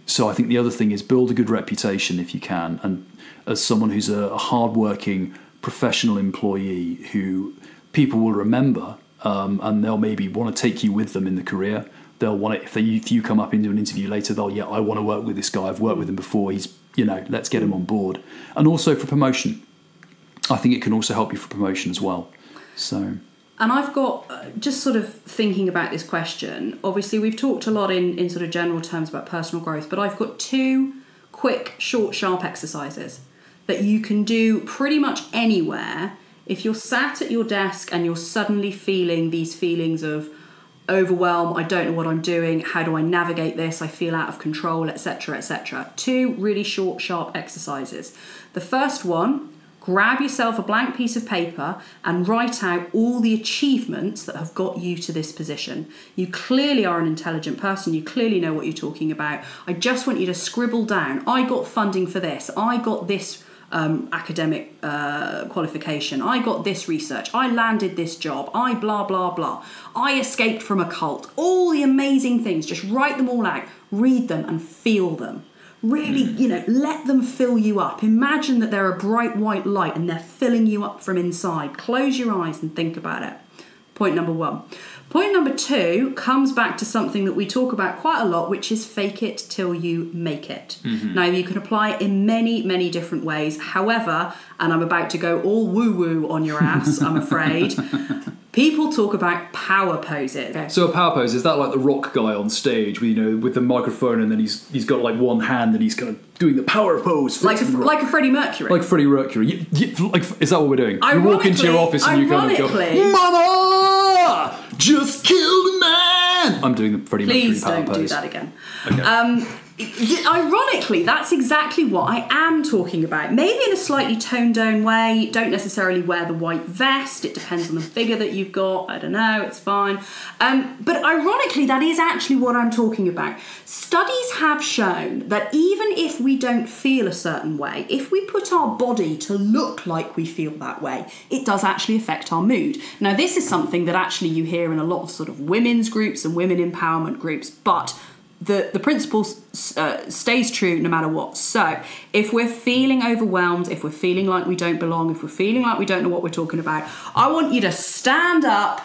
So I think the other thing is build a good reputation if you can, and as someone who's a hard-working professional employee who people will remember, and they'll maybe want to take you with them in the career. They'll want it if you come up into an interview later. I want to work with this guy. I've worked with him before. He's let's get him on board. And also for promotion, I think it can also help you for promotion as well. So. And I've got, just sort of thinking about this question, obviously we've talked a lot in sort of general terms about personal growth, but I've got 2 quick, short, sharp exercises that you can do pretty much anywhere if you're sat at your desk and you're suddenly feeling these feelings of overwhelm, I don't know what I'm doing, how do I navigate this, I feel out of control, etc., etc. 2 really short, sharp exercises. The first one, grab yourself a blank piece of paper and write out all the achievements that have got you to this position. You clearly are an intelligent person, you clearly know what you're talking about. I just want you to scribble down, I got funding for this, I got this academic qualification, I got this research, I landed this job, I blah blah blah, I escaped from a cult, all the amazing things. Just write them all out, read them and feel them. Really, let them fill you up. Imagine that they're a bright white light and they're filling you up from inside. Close your eyes and think about it. Point number 1. Point number 2 comes back to something that we talk about quite a lot, which is fake it till you make it. Mm-hmm. Now, you can apply it in many, many different ways. However, and I'm about to go all woo-woo on your ass, I'm afraid, people talk about power poses. Okay. So a power pose, is that like the rock guy on stage with the microphone, and then he's got like one hand and he's kind of doing the power pose? Like a Freddie Mercury. Like Freddie Mercury. Is that what we're doing? You walk into your office and you kind of go, Mama! Just killed a man! I'm doing the Freddie Mercury power pose. Please don't do that again. Okay. Ironically, that's exactly what I am talking about. Maybe in a slightly toned down way. Don't necessarily wear the white vest. It depends on the figure that you've got. I don't know, it's fine. But ironically, that is actually what I'm talking about. Studies have shown that even if we don't feel a certain way, if we put our body to look like we feel that way, it does actually affect our mood. Now, this is something that actually you hear in a lot of sort of women's groups and women empowerment groups, but the principle stays true no matter what. So if we're feeling overwhelmed, if we're feeling like we don't belong, if we're feeling like we don't know what we're talking about, I want you to stand up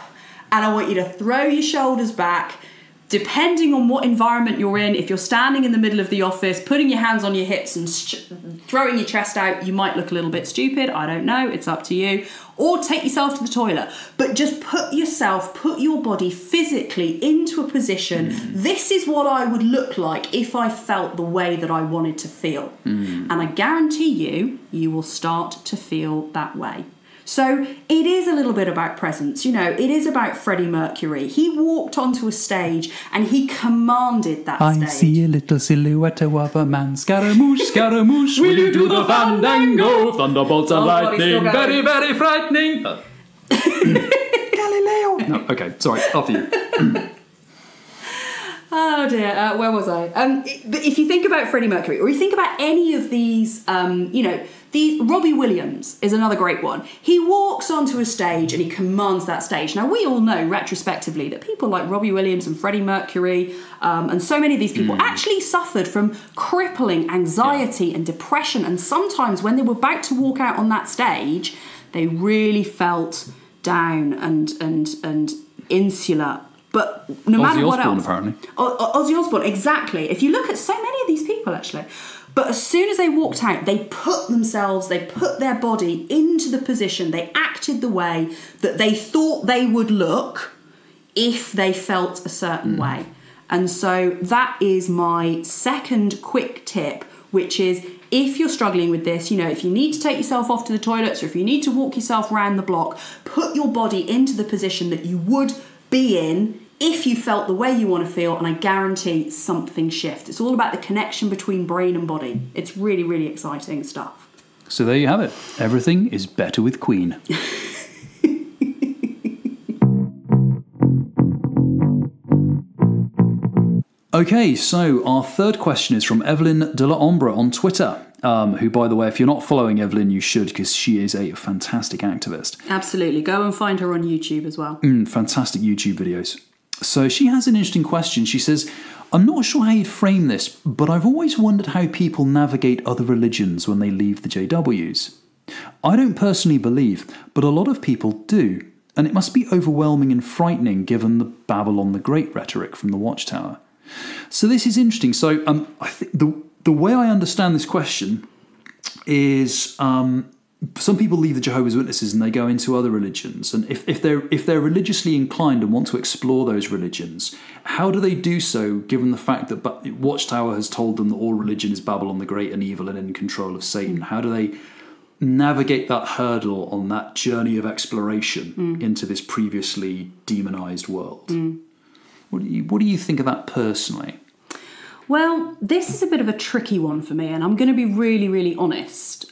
and I want you to throw your shoulders back. Depending on what environment you're in, if you're standing in the middle of the office, putting your hands on your hips and throwing your chest out, you might look a little bit stupid. I don't know. It's up to you. Or take yourself to the toilet. But just put your body physically into a position. This is what I would look like if I felt the way that I wanted to feel. And I guarantee you will start to feel that way. So it is a little bit about presence. It is about Freddie Mercury. He walked onto a stage and he commanded that stage. I see a little silhouette of a man. Scaramouche, Scaramouche, will you do the fandango? Thunderbolts and lightning, very, very frightening. Galileo. No, okay, sorry, after you. Oh dear, where was I? But if you think about Freddie Mercury, or you think about any of these, Robbie Williams is another great one. He walks onto a stage and he commands that stage. Now, we all know retrospectively that people like Robbie Williams and Freddie Mercury and so many of these people actually suffered from crippling anxiety and depression. And sometimes when they were about to walk out on that stage, they really felt down and insular. But no matter what else... Ozzy Osbourne, apparently. Ozzy Osbourne, exactly. If you look at so many of these people, actually. But as soon as they walked out, they put their body into the position, they acted the way that they thought they would look if they felt a certain way. And so that is my second quick tip, which is, if you're struggling with this, if you need to take yourself off to the toilets, or if you need to walk yourself around the block, put your body into the position that you would be in if you felt the way you want to feel, and I guarantee something shifts. It's all about the connection between brain and body. It's really, really exciting stuff. So there you have it. Everything is better with Queen. Okay, so our third question is from Evelyn de la Ombre on Twitter, who, by the way, if you're not following Evelyn, you should, because she is a fantastic activist. Absolutely. Go and find her on YouTube as well. Fantastic YouTube videos. So she has an interesting question. She says, I'm not sure how you'd frame this, but I've always wondered how people navigate other religions when they leave the JWs. I don't personally believe, but a lot of people do, and it must be overwhelming and frightening given the Babylon the Great rhetoric from the Watchtower. So this is interesting. So I think the way I understand this question is some people leave the Jehovah's Witnesses and they go into other religions. And if they're religiously inclined and want to explore those religions, how do they do so given the fact that Watchtower has told them that all religion is Babylon the Great and evil and in control of Satan? How do they navigate that hurdle on that journey of exploration into this previously demonized world? What do you think of that personally? Well, this is a bit of a tricky one for me, and I'm going to be really, really honest,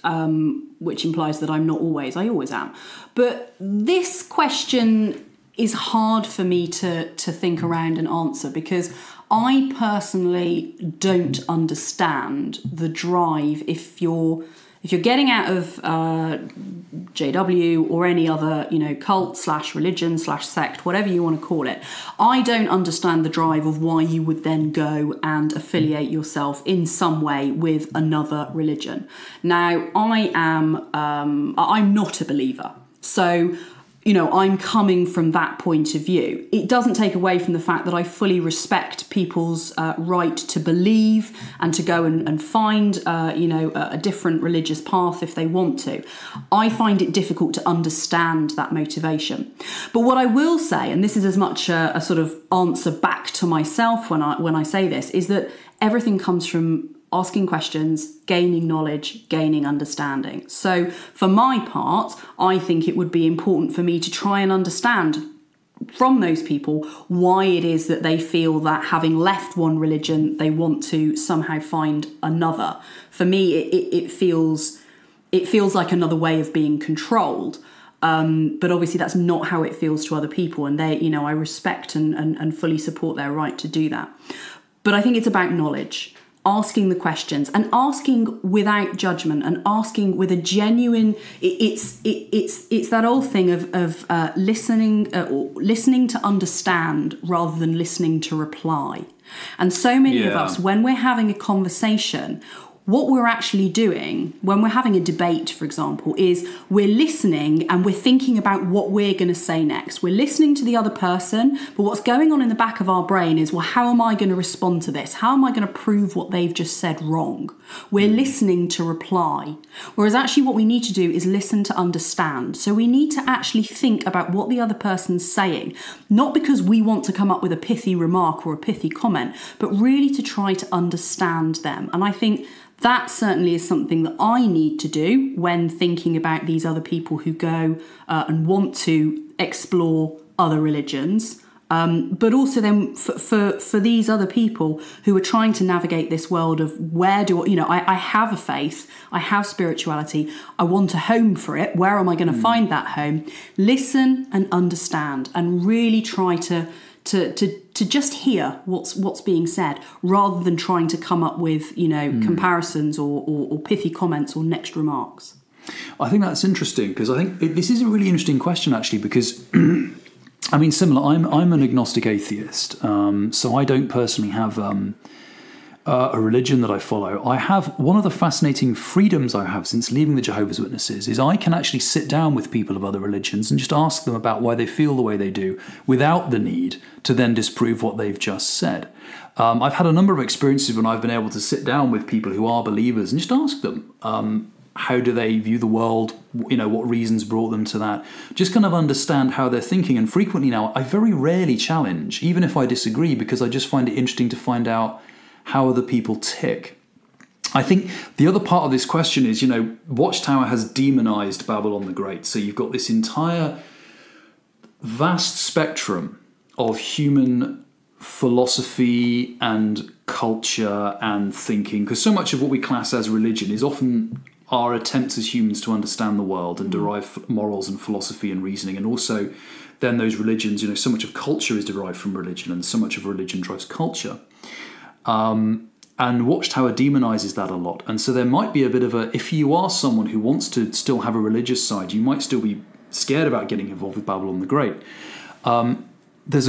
which implies that I'm not always. I always am. But this question is hard for me to think around and answer, because I personally don't understand the drive if you're getting out of JW or any other, cult / religion / sect, whatever you want to call it. I don't understand the drive of why you would then go and affiliate yourself in some way with another religion. Now, I'm not a believer. So, I'm coming from that point of view. It doesn't take away from the fact that I fully respect people's right to believe and to go and find, a different religious path if they want to. I find it difficult to understand that motivation. But what I will say, and this is as much a sort of answer back to myself when I say this, is that everything comes from asking questions, gaining knowledge, gaining understanding. So for my part, I think it would be important for me to try and understand from those people why it is that they feel that having left one religion, they want to somehow find another. For me, it feels like another way of being controlled. But obviously that's not how it feels to other people. And I respect and fully support their right to do that. But I think it's about knowledge. Asking the questions and asking without judgment and asking with a genuine. It's that old thing of listening to understand rather than listening to reply. And so many of us, when we're having a conversation, what we're actually doing when we're having a debate, for example, is we're listening and we're thinking about what we're going to say next. We're listening to the other person, but what's going on in the back of our brain is, well, how am I going to respond to this? How am I going to prove what they've just said wrong? We're listening to reply. Whereas actually what we need to do is listen to understand. So we need to actually think about what the other person's saying, not because we want to come up with a pithy remark or a pithy comment, but really to try to understand them. And I think that certainly is something that I need to do when thinking about these other people who go and want to explore other religions. But also then for these other people who are trying to navigate this world of I have a faith, I have spirituality, I want a home for it. Where am I going to find that home? Listen and understand and really try to just hear what's being said rather than trying to come up with, comparisons or pithy comments or next remarks. I think that's interesting because I think this is a really interesting question actually because I mean, similar. I'm an agnostic atheist, so I don't personally have a religion that I follow, I have one of the fascinating freedoms I have since leaving the Jehovah's Witnesses is I can actually sit down with people of other religions and just ask them about why they feel the way they do without the need to then disprove what they've just said. I've had a number of experiences when I've been able to sit down with people who are believers and just ask them, how do they view the world? What reasons brought them to that? Just kind of understand how they're thinking. And frequently now, I very rarely challenge, even if I disagree, because I just find it interesting to find out how other people tick. I think the other part of this question is, Watchtower has demonized Babylon the Great. So you've got this entire vast spectrum of human philosophy and culture and thinking, because so much of what we class as religion is often our attempts as humans to understand the world and derive morals and philosophy and reasoning. And also then those religions, so much of culture is derived from religion, and so much of religion drives culture. And Watchtower demonizes that a lot. And so there might be a bit of if you are someone who wants to still have a religious side, you might still be scared about getting involved with Babylon the Great. There's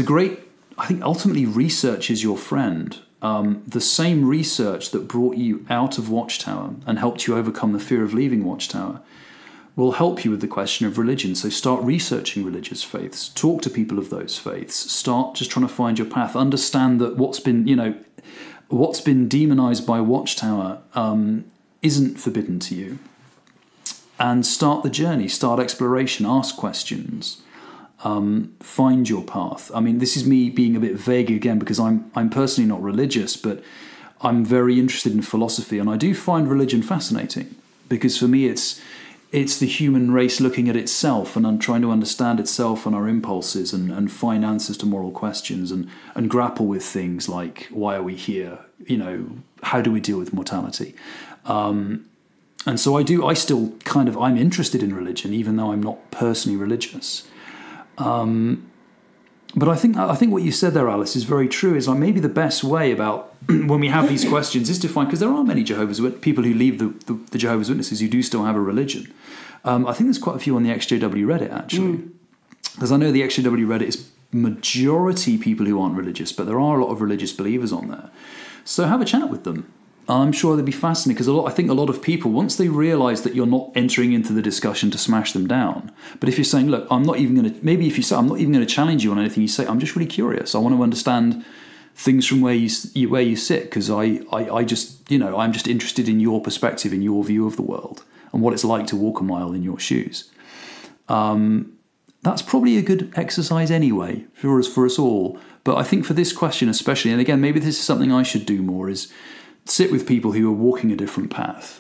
I think ultimately research is your friend. The same research that brought you out of Watchtower and helped you overcome the fear of leaving Watchtower will help you with the question of religion. So start researching religious faiths. Talk to people of those faiths. Start just trying to find your path. Understand that what's been demonized by Watchtower isn't forbidden to you. And start the journey. Start exploration. Ask questions. Find your path. I mean, this is me being a bit vague again because I'm personally not religious, but I'm very interested in philosophy, and I do find religion fascinating because for me it's the human race looking at itself and trying to understand itself and our impulses and find answers to moral questions and grapple with things like why are we here? How do we deal with mortality? And so I'm interested in religion even though I'm not personally religious. But I think what you said there, Alice, is very true. Is maybe the best way about when we have these questions is to find, because there are many people who leave the Jehovah's Witnesses who do still have a religion. I think there's quite a few on the exJW Reddit actually, because I know the exJW Reddit is majority people who aren't religious, but there are a lot of religious believers on there. So have a chat with them. I'm sure they'd be fascinated because I think a lot of people, once they realise that you're not entering into the discussion to smash them down, but if you're saying, look, I'm not even going to, maybe if you say, I'm not even going to challenge you on anything you say, I'm just really curious. I want to understand things from where you sit because I just, I'm just interested in your perspective, in your view of the world and what it's like to walk a mile in your shoes. That's probably a good exercise anyway for us all. But I think for this question especially, and again, maybe this is something I should do more, is sit with people who are walking a different path.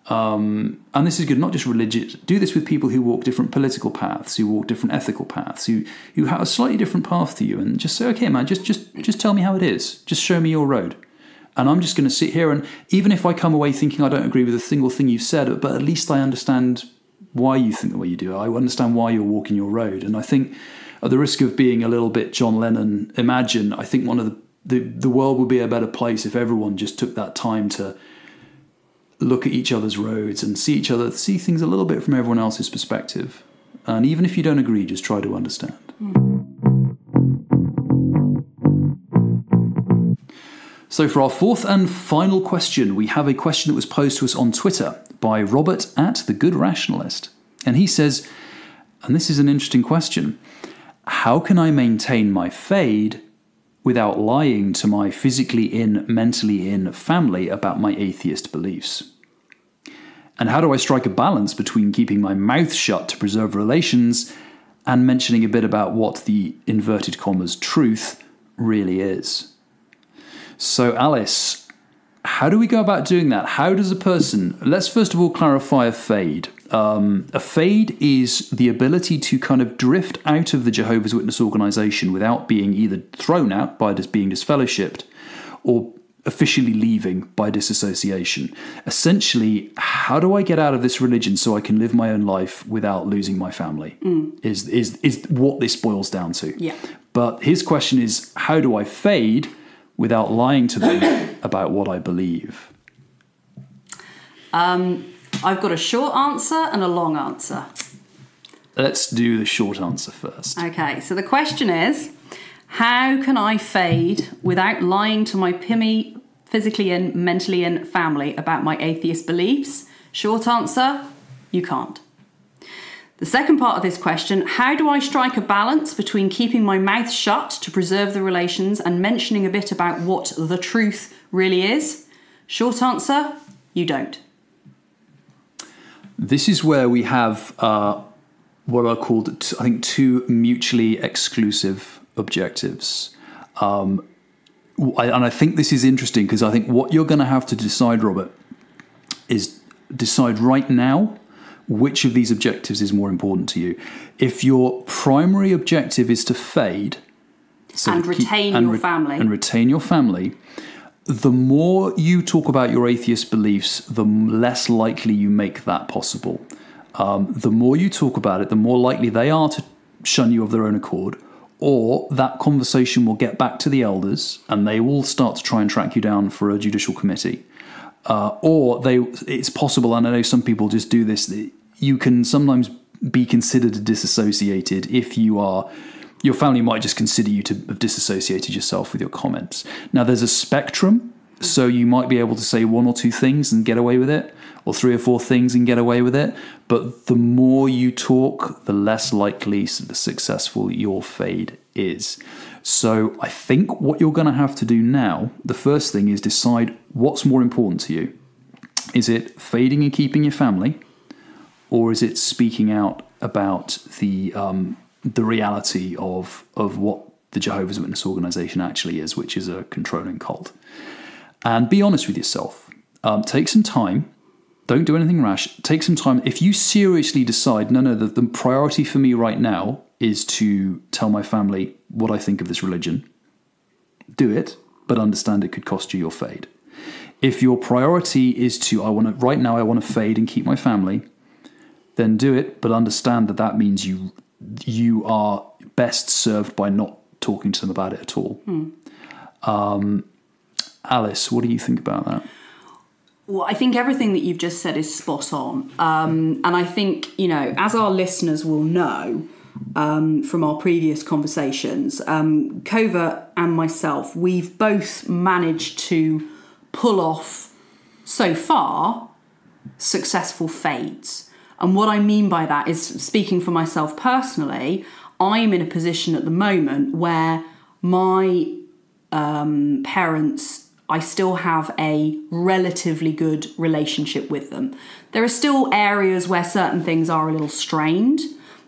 And this is good, not just religious. Do this with people who walk different political paths, who walk different ethical paths, who have a slightly different path to you, and just say, okay, man, just tell me how it is. Just show me your road. And I'm just going to sit here, and even if I come away thinking I don't agree with a single thing you've said, but at least I understand why you think the way you do. I understand why you're walking your road. And I think at the risk of being a little bit John Lennon, I think one of the world would be a better place if everyone just took that time to look at each other's roads and see things a little bit from everyone else's perspective. And even if you don't agree, just try to understand. So for our fourth and final question, we have a question that was posed to us on Twitter by Robert @TheGoodRationalist. And he says, and this is an interesting question, how can I maintain my fade without lying to my physically in, mentally in family about my atheist beliefs? And how do I strike a balance between keeping my mouth shut to preserve relations and mentioning a bit about what the inverted commas truth really is? So Alice, how do we go about doing that? How does a person, let's first of all clarify a fade. A fade is the ability to kind of drift out of the Jehovah's Witness organisation without being either thrown out by being disfellowshipped or officially leaving by disassociation. Essentially, how do I get out of this religion so I can live my own life without losing my family is what this boils down to. Yeah. But his question is, how do I fade without lying to them about what I believe? I've got a short answer and a long answer. Let's do the short answer first. Okay, so the question is, how can I fade without lying to my PIMI physically in, mentally in, family about my atheist beliefs? Short answer, you can't. The second part of this question, how do I strike a balance between keeping my mouth shut to preserve the relations and mentioning a bit about what the truth really is? Short answer, you don't. This is where we have what are called, I think, two mutually exclusive objectives. And I think this is interesting because I think what you're going to have to decide, Robert, is decide right now which of these objectives is more important to you. If your primary objective is to fade and retain your family, and retain your family, the more you talk about your atheist beliefs, the less likely you make that possible. The more you talk about it, the more likely they are to shun you of their own accord, or that conversation will get back to the elders and they will start to try and track you down for a judicial committee. It's possible, and I know some people just do this, you can sometimes be considered disassociated if your family might just consider you to have disassociated yourself with your comments. Now, there's a spectrum, so you might be able to say one or two things and get away with it, or three or four things and get away with it. But the more you talk, the less likely the successful your fade is. So I think what you're going to have to do now, the first thing is decide what's more important to you. Is it fading and keeping your family? Or is it speaking out about the reality of what the Jehovah's Witness organization actually is, which is a controlling cult? And be honest with yourself. Take some time. Don't do anything rash. Take some time. If you seriously decide, the priority for me right now is to tell my family what I think of this religion, do it, but understand it could cost you your fade. If your priority is to, I want to fade and keep my family, then do it, but understand that means you are best served by not talking to them about it at all. Alice, what do you think about that? Well, I think everything that you've just said is spot on. And I think, as our listeners will know from our previous conversations, Covert and myself, we've both managed to pull off, so far, successful fades. And what I mean by that is, speaking for myself personally, I'm in a position at the moment where my parents, I still have a relatively good relationship with them. There are still areas where certain things are a little strained,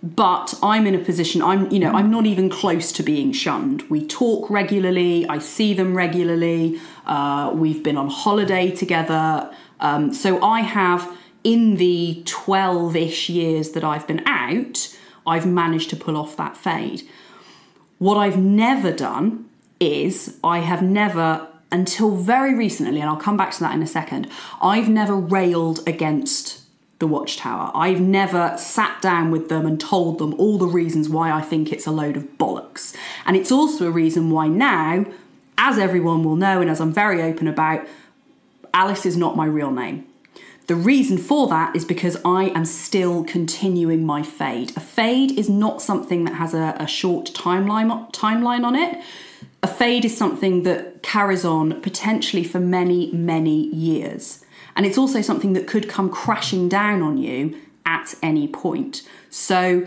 but I'm in a position, I'm not even close to being shunned. We talk regularly, I see them regularly, we've been on holiday together. So I have, in the 12-ish years that I've been out, I've managed to pull off that fade. What I've never done is, I have never, until very recently, and I'll come back to that in a second, I've never railed against the Watchtower. I've never sat down with them and told them all the reasons why I think it's a load of bollocks. And it's also a reason why now, as everyone will know and as I'm very open about, Alice is not my real name. The reason for that is because I am still continuing my fade. A fade is not something that has a short timeline on it. A fade is something that carries on potentially for many, many years. And it's also something that could come crashing down on you at any point. So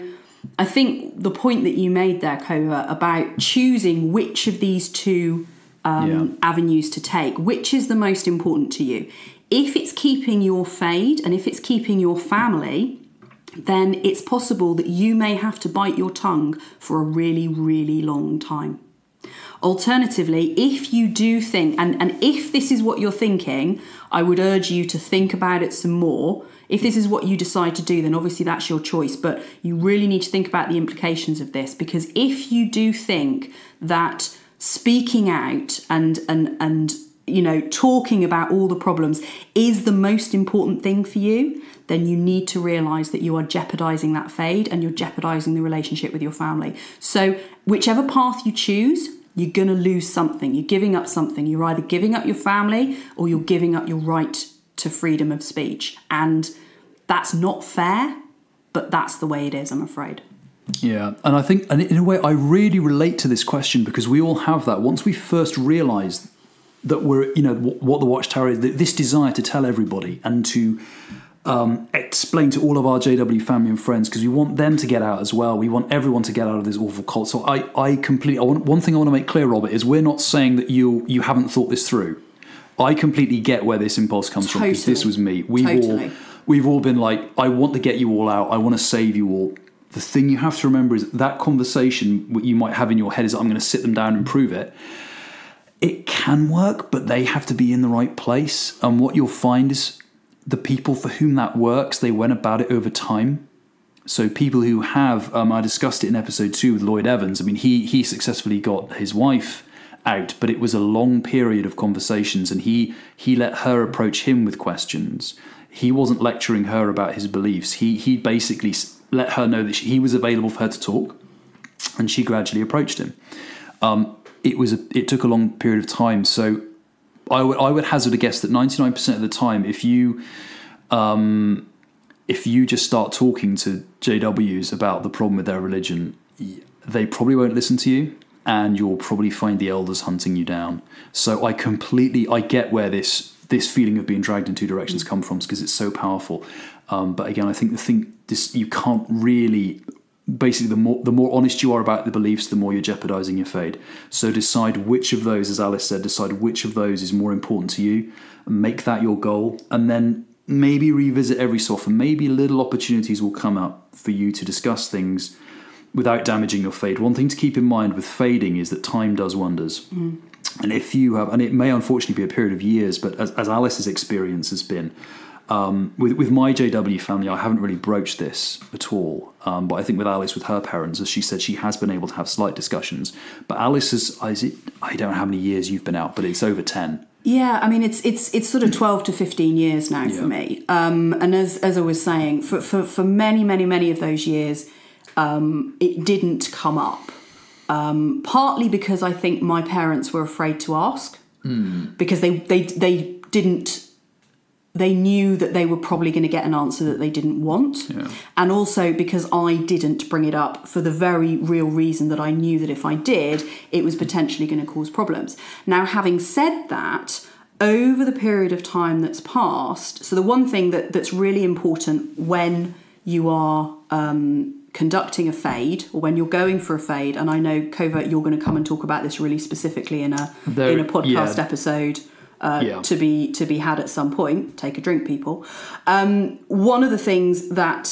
I think the point that you made there, Covert, about choosing which of these two avenues to take, which is the most important to you. If it's keeping your fade and if it's keeping your family, then it's possible that you may have to bite your tongue for a really, really long time. Alternatively, if you do think, and if this is what you're thinking, I would urge you to think about it some more. If this is what you decide to do, then obviously that's your choice, but you really need to think about the implications of this, because if you do think that speaking out and talking about all the problems is the most important thing for you, then you need to realise that you are jeopardising that fade and you're jeopardising the relationship with your family. So whichever path you choose, you're going to lose something. You're giving up something. You're either giving up your family or you're giving up your right to freedom of speech. And that's not fair, but that's the way it is, I'm afraid. Yeah, and I think, and in a way, I really relate to this question because we all have that. Once we first realise that we're, what the Watchtower is, this desire to tell everybody and to explain to all of our JW family and friends, because we want them to get out as well. We want everyone to get out of this awful cult. So one thing I want to make clear, Robert, is we're not saying that you haven't thought this through. I completely get where this impulse comes from, because this was me. We've all been like, I want to get you all out. I want to save you all. The thing you have to remember is that conversation what you might have in your head is, I'm going to sit them down and prove it. It can work, but they have to be in the right place. And what you'll find is the people for whom that works, they went about it over time. So people who have, I discussed it in episode 2 with Lloyd Evans. I mean, he successfully got his wife out, but it was a long period of conversations, and he let her approach him with questions. He wasn't lecturing her about his beliefs. He basically let her know that he was available for her to talk, and she gradually approached him. It took a long period of time. So I would hazard a guess that 99% of the time, if you just start talking to JWs about the problem with their religion, they probably won't listen to you, and you'll probably find the elders hunting you down. So I get where this feeling of being dragged in two directions come from, because it's so powerful. But again, I think you can't really. Basically, the more honest you are about the beliefs, the more you're jeopardizing your fade. So decide which of those, as Alice said, decide which of those is more important to you, and make that your goal, and then maybe revisit every so often. Maybe little opportunities will come up for you to discuss things without damaging your fade. One thing to keep in mind with fading is that time does wonders. And if you have, and it may unfortunately be a period of years, but as Alice's experience has been, with my JW family, I haven't really broached this at all. But I think with Alice, with her parents, as she said, she has been able to have slight discussions. But Alice I don't know how many years you've been out, but it's over 10. Yeah, I mean, it's sort of 12 to 15 years now for me. And as I was saying, for many of those years, it didn't come up. Partly because I think my parents were afraid to ask, because they didn't. They knew that they were probably going to get an answer that they didn't want. And also because I didn't bring it up for the very real reason that I knew that if I did, it was potentially going to cause problems. Now, having said that, over the period of time that's passed, so the one thing that's really important when you are conducting a fade, or when you're going for a fade, and I know, Covert, you're going to come and talk about this really specifically in a podcast episode, to be had at some point. Take a drink, people. One of the things that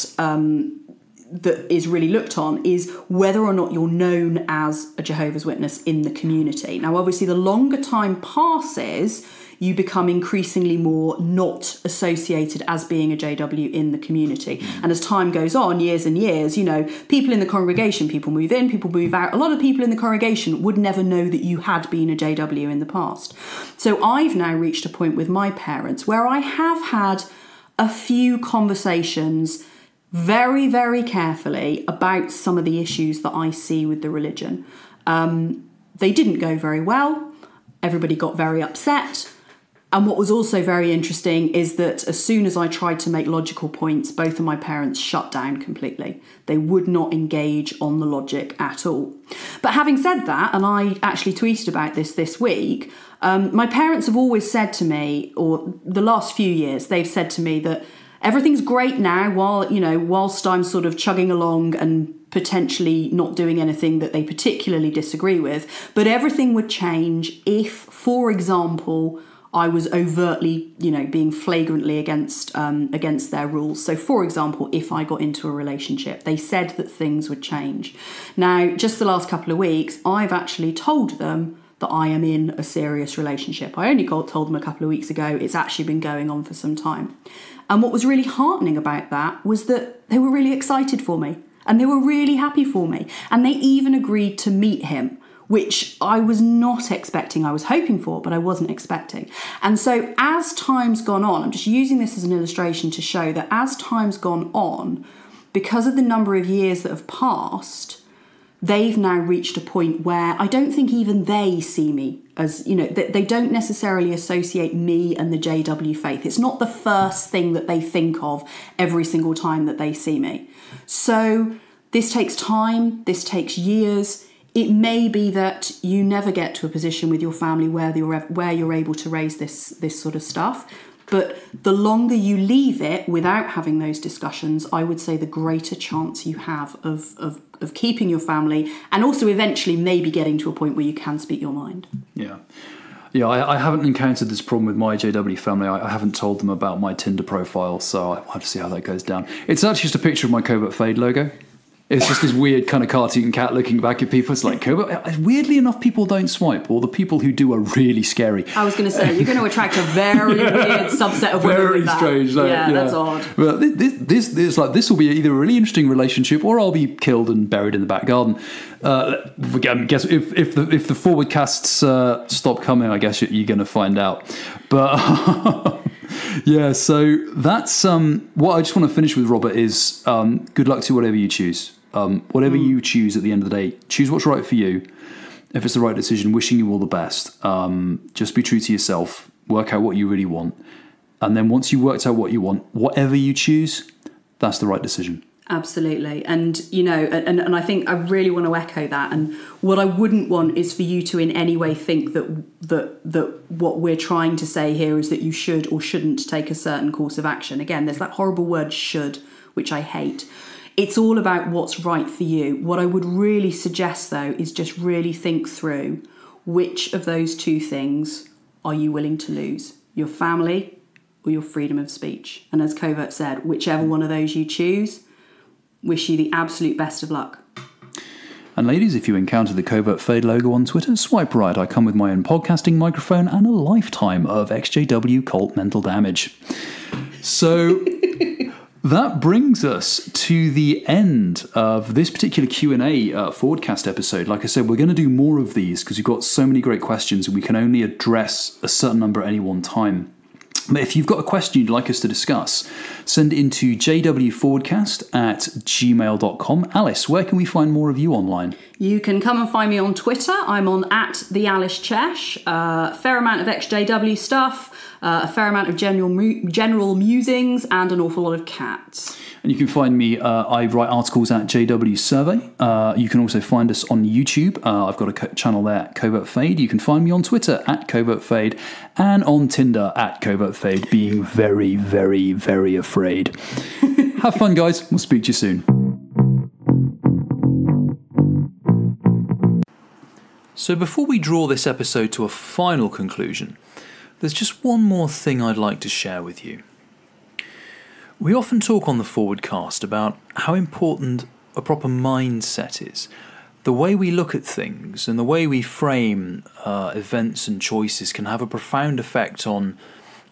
is really looked on is whether or not you're known as a Jehovah's Witness in the community. Now, obviously, the longer time passes, you become increasingly more not associated as being a JW in the community. And as time goes on, years and years, people in the congregation, people move in, people move out. A lot of people in the congregation would never know that you had been a JW in the past. So I've now reached a point with my parents where I have had a few conversations very, very carefully about some of the issues that I see with the religion. They didn't go very well. Everybody got very upset. And what was also very interesting is that as soon as I tried to make logical points, both of my parents shut down completely. They would not engage on the logic at all. But having said that, and I actually tweeted about this week, my parents have always said to me, or the last few years, they've said to me that everything's great now whilst I'm sort of chugging along and potentially not doing anything that they particularly disagree with, but everything would change if, for example, I was overtly, being flagrantly against their rules. So, for example, if I got into a relationship, they said that things would change. Now, just the last couple of weeks, I've actually told them that I am in a serious relationship. I only told them a couple of weeks ago. It's actually been going on for some time. And what was really heartening about that was that they were really excited for me, and they were really happy for me. And they even agreed to meet him, which I was not expecting. I was hoping for, but I wasn't expecting. And so as time's gone on, I'm just using this as an illustration to show that as time's gone on, because of the number of years that have passed, they've now reached a point where I don't think even they see me as, they don't necessarily associate me and the JW faith. It's not the first thing that they think of every single time that they see me. So this takes time, this takes years. it may be that you never get to a position with your family where you're able to raise this sort of stuff. But the longer you leave it without having those discussions, I would say the greater chance you have of keeping your family, and also eventually maybe getting to a point where you can speak your mind. Yeah. Yeah, I haven't encountered this problem with my JW family. I haven't told them about my Tinder profile, so I'll have to see how that goes down. It's actually just a picture of my Covert Fade logo. It's just this weird kind of cartoon cat looking back at people. It's like, Covert. Weirdly enough, people don't swipe, or the people who do are really scary. I was going to say, you're going to attract a very weird subset of women. Very strange. Yeah, that's odd. But this will be either a really interesting relationship, or I'll be killed and buried in the back garden. I guess if the forward casts stop coming, I guess you're going to find out. But yeah, so that's what I just want to finish with, Robert, is good luck to whatever you choose. Whatever you choose at the end of the day, choose what's right for you. If it's the right decision, wishing you all the best. Just be true to yourself. Work out what you really want. And then once you've worked out what you want, whatever you choose, that's the right decision. Absolutely. And, and I think I really want to echo that. And what I wouldn't want is for you to in any way think that what we're trying to say here is that you should or shouldn't take a certain course of action. Again, there's that horrible word should, which I hate. It's all about what's right for you. What I would really suggest, though, is just really think through which of those two things are you willing to lose? Your family or your freedom of speech? And as Covert said, whichever one of those you choose, wish you the absolute best of luck. And ladies, if you encounter the Covert Fade logo on Twitter, swipe right. I come with my own podcasting microphone and a lifetime of exJW cult mental damage. So that brings us to the end of this particular Q&A Forwardcast episode. Like I said, we're going to do more of these because we've got so many great questions and we can only address a certain number at any one time. But if you've got a question you'd like us to discuss, send it into jwforwardcast@gmail.com. Alice, where can we find more of you online? You can come and find me on Twitter. I'm on @thealicechesh. A fair amount of exJW stuff, a fair amount of general musings, and an awful lot of cats. And you can find me, I write articles at JW Survey. You can also find us on YouTube. I've got a channel there at Covert Fade. You can find me on Twitter at Covert Fade and on Tinder at Covert Fade, being very, very, very afraid. Have fun, guys. We'll speak to you soon. So before we draw this episode to a final conclusion, there's just one more thing I'd like to share with you. We often talk on the Forwardcast about how important a proper mindset is. The way we look at things and the way we frame events and choices can have a profound effect on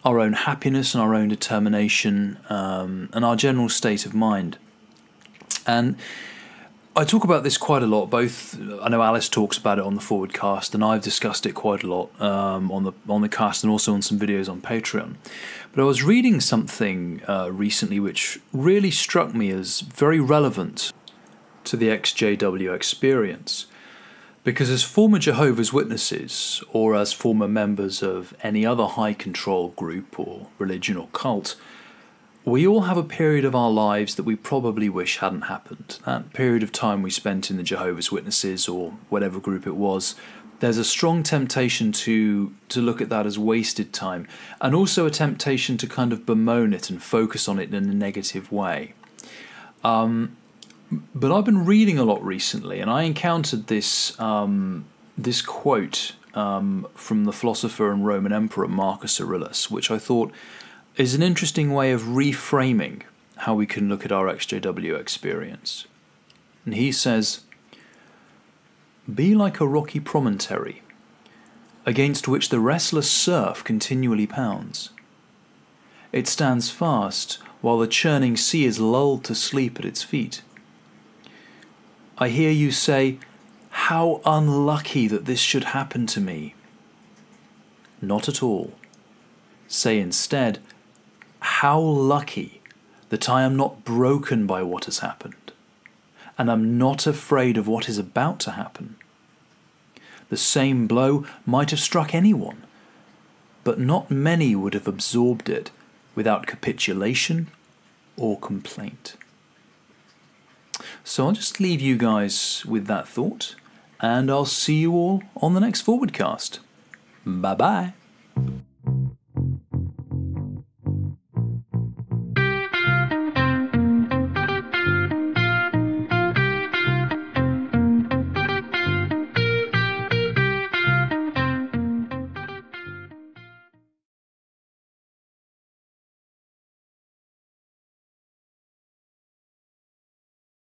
our own happiness and our own determination and our general state of mind. And I talk about this quite a lot. Both, I know Alice talks about it on the Forwardcast, and I've discussed it quite a lot on the cast and also on some videos on Patreon. But I was reading something recently which really struck me as very relevant to the exJW experience, because as former Jehovah's Witnesses or as former members of any other high control group or religion or cult, we all have a period of our lives that we probably wish hadn't happened. That period of time we spent in the Jehovah's Witnesses or whatever group it was, there's a strong temptation to look at that as wasted time, and also a temptation to kind of bemoan it and focus on it in a negative way. But I've been reading a lot recently, and I encountered this this quote from the philosopher and Roman Emperor Marcus Aurelius, which I thought is an interesting way of reframing how we can look at our exJW experience. And he says, "Be like a rocky promontory, against which the restless surf continually pounds. It stands fast, while the churning sea is lulled to sleep at its feet. I hear you say, 'How unlucky that this should happen to me.' Not at all. Say instead, 'How lucky that I am not broken by what has happened, and am not afraid of what is about to happen. The same blow might have struck anyone, but not many would have absorbed it without capitulation or complaint.'" So I'll just leave you guys with that thought, and I'll see you all on the next Forwardcast. Bye bye.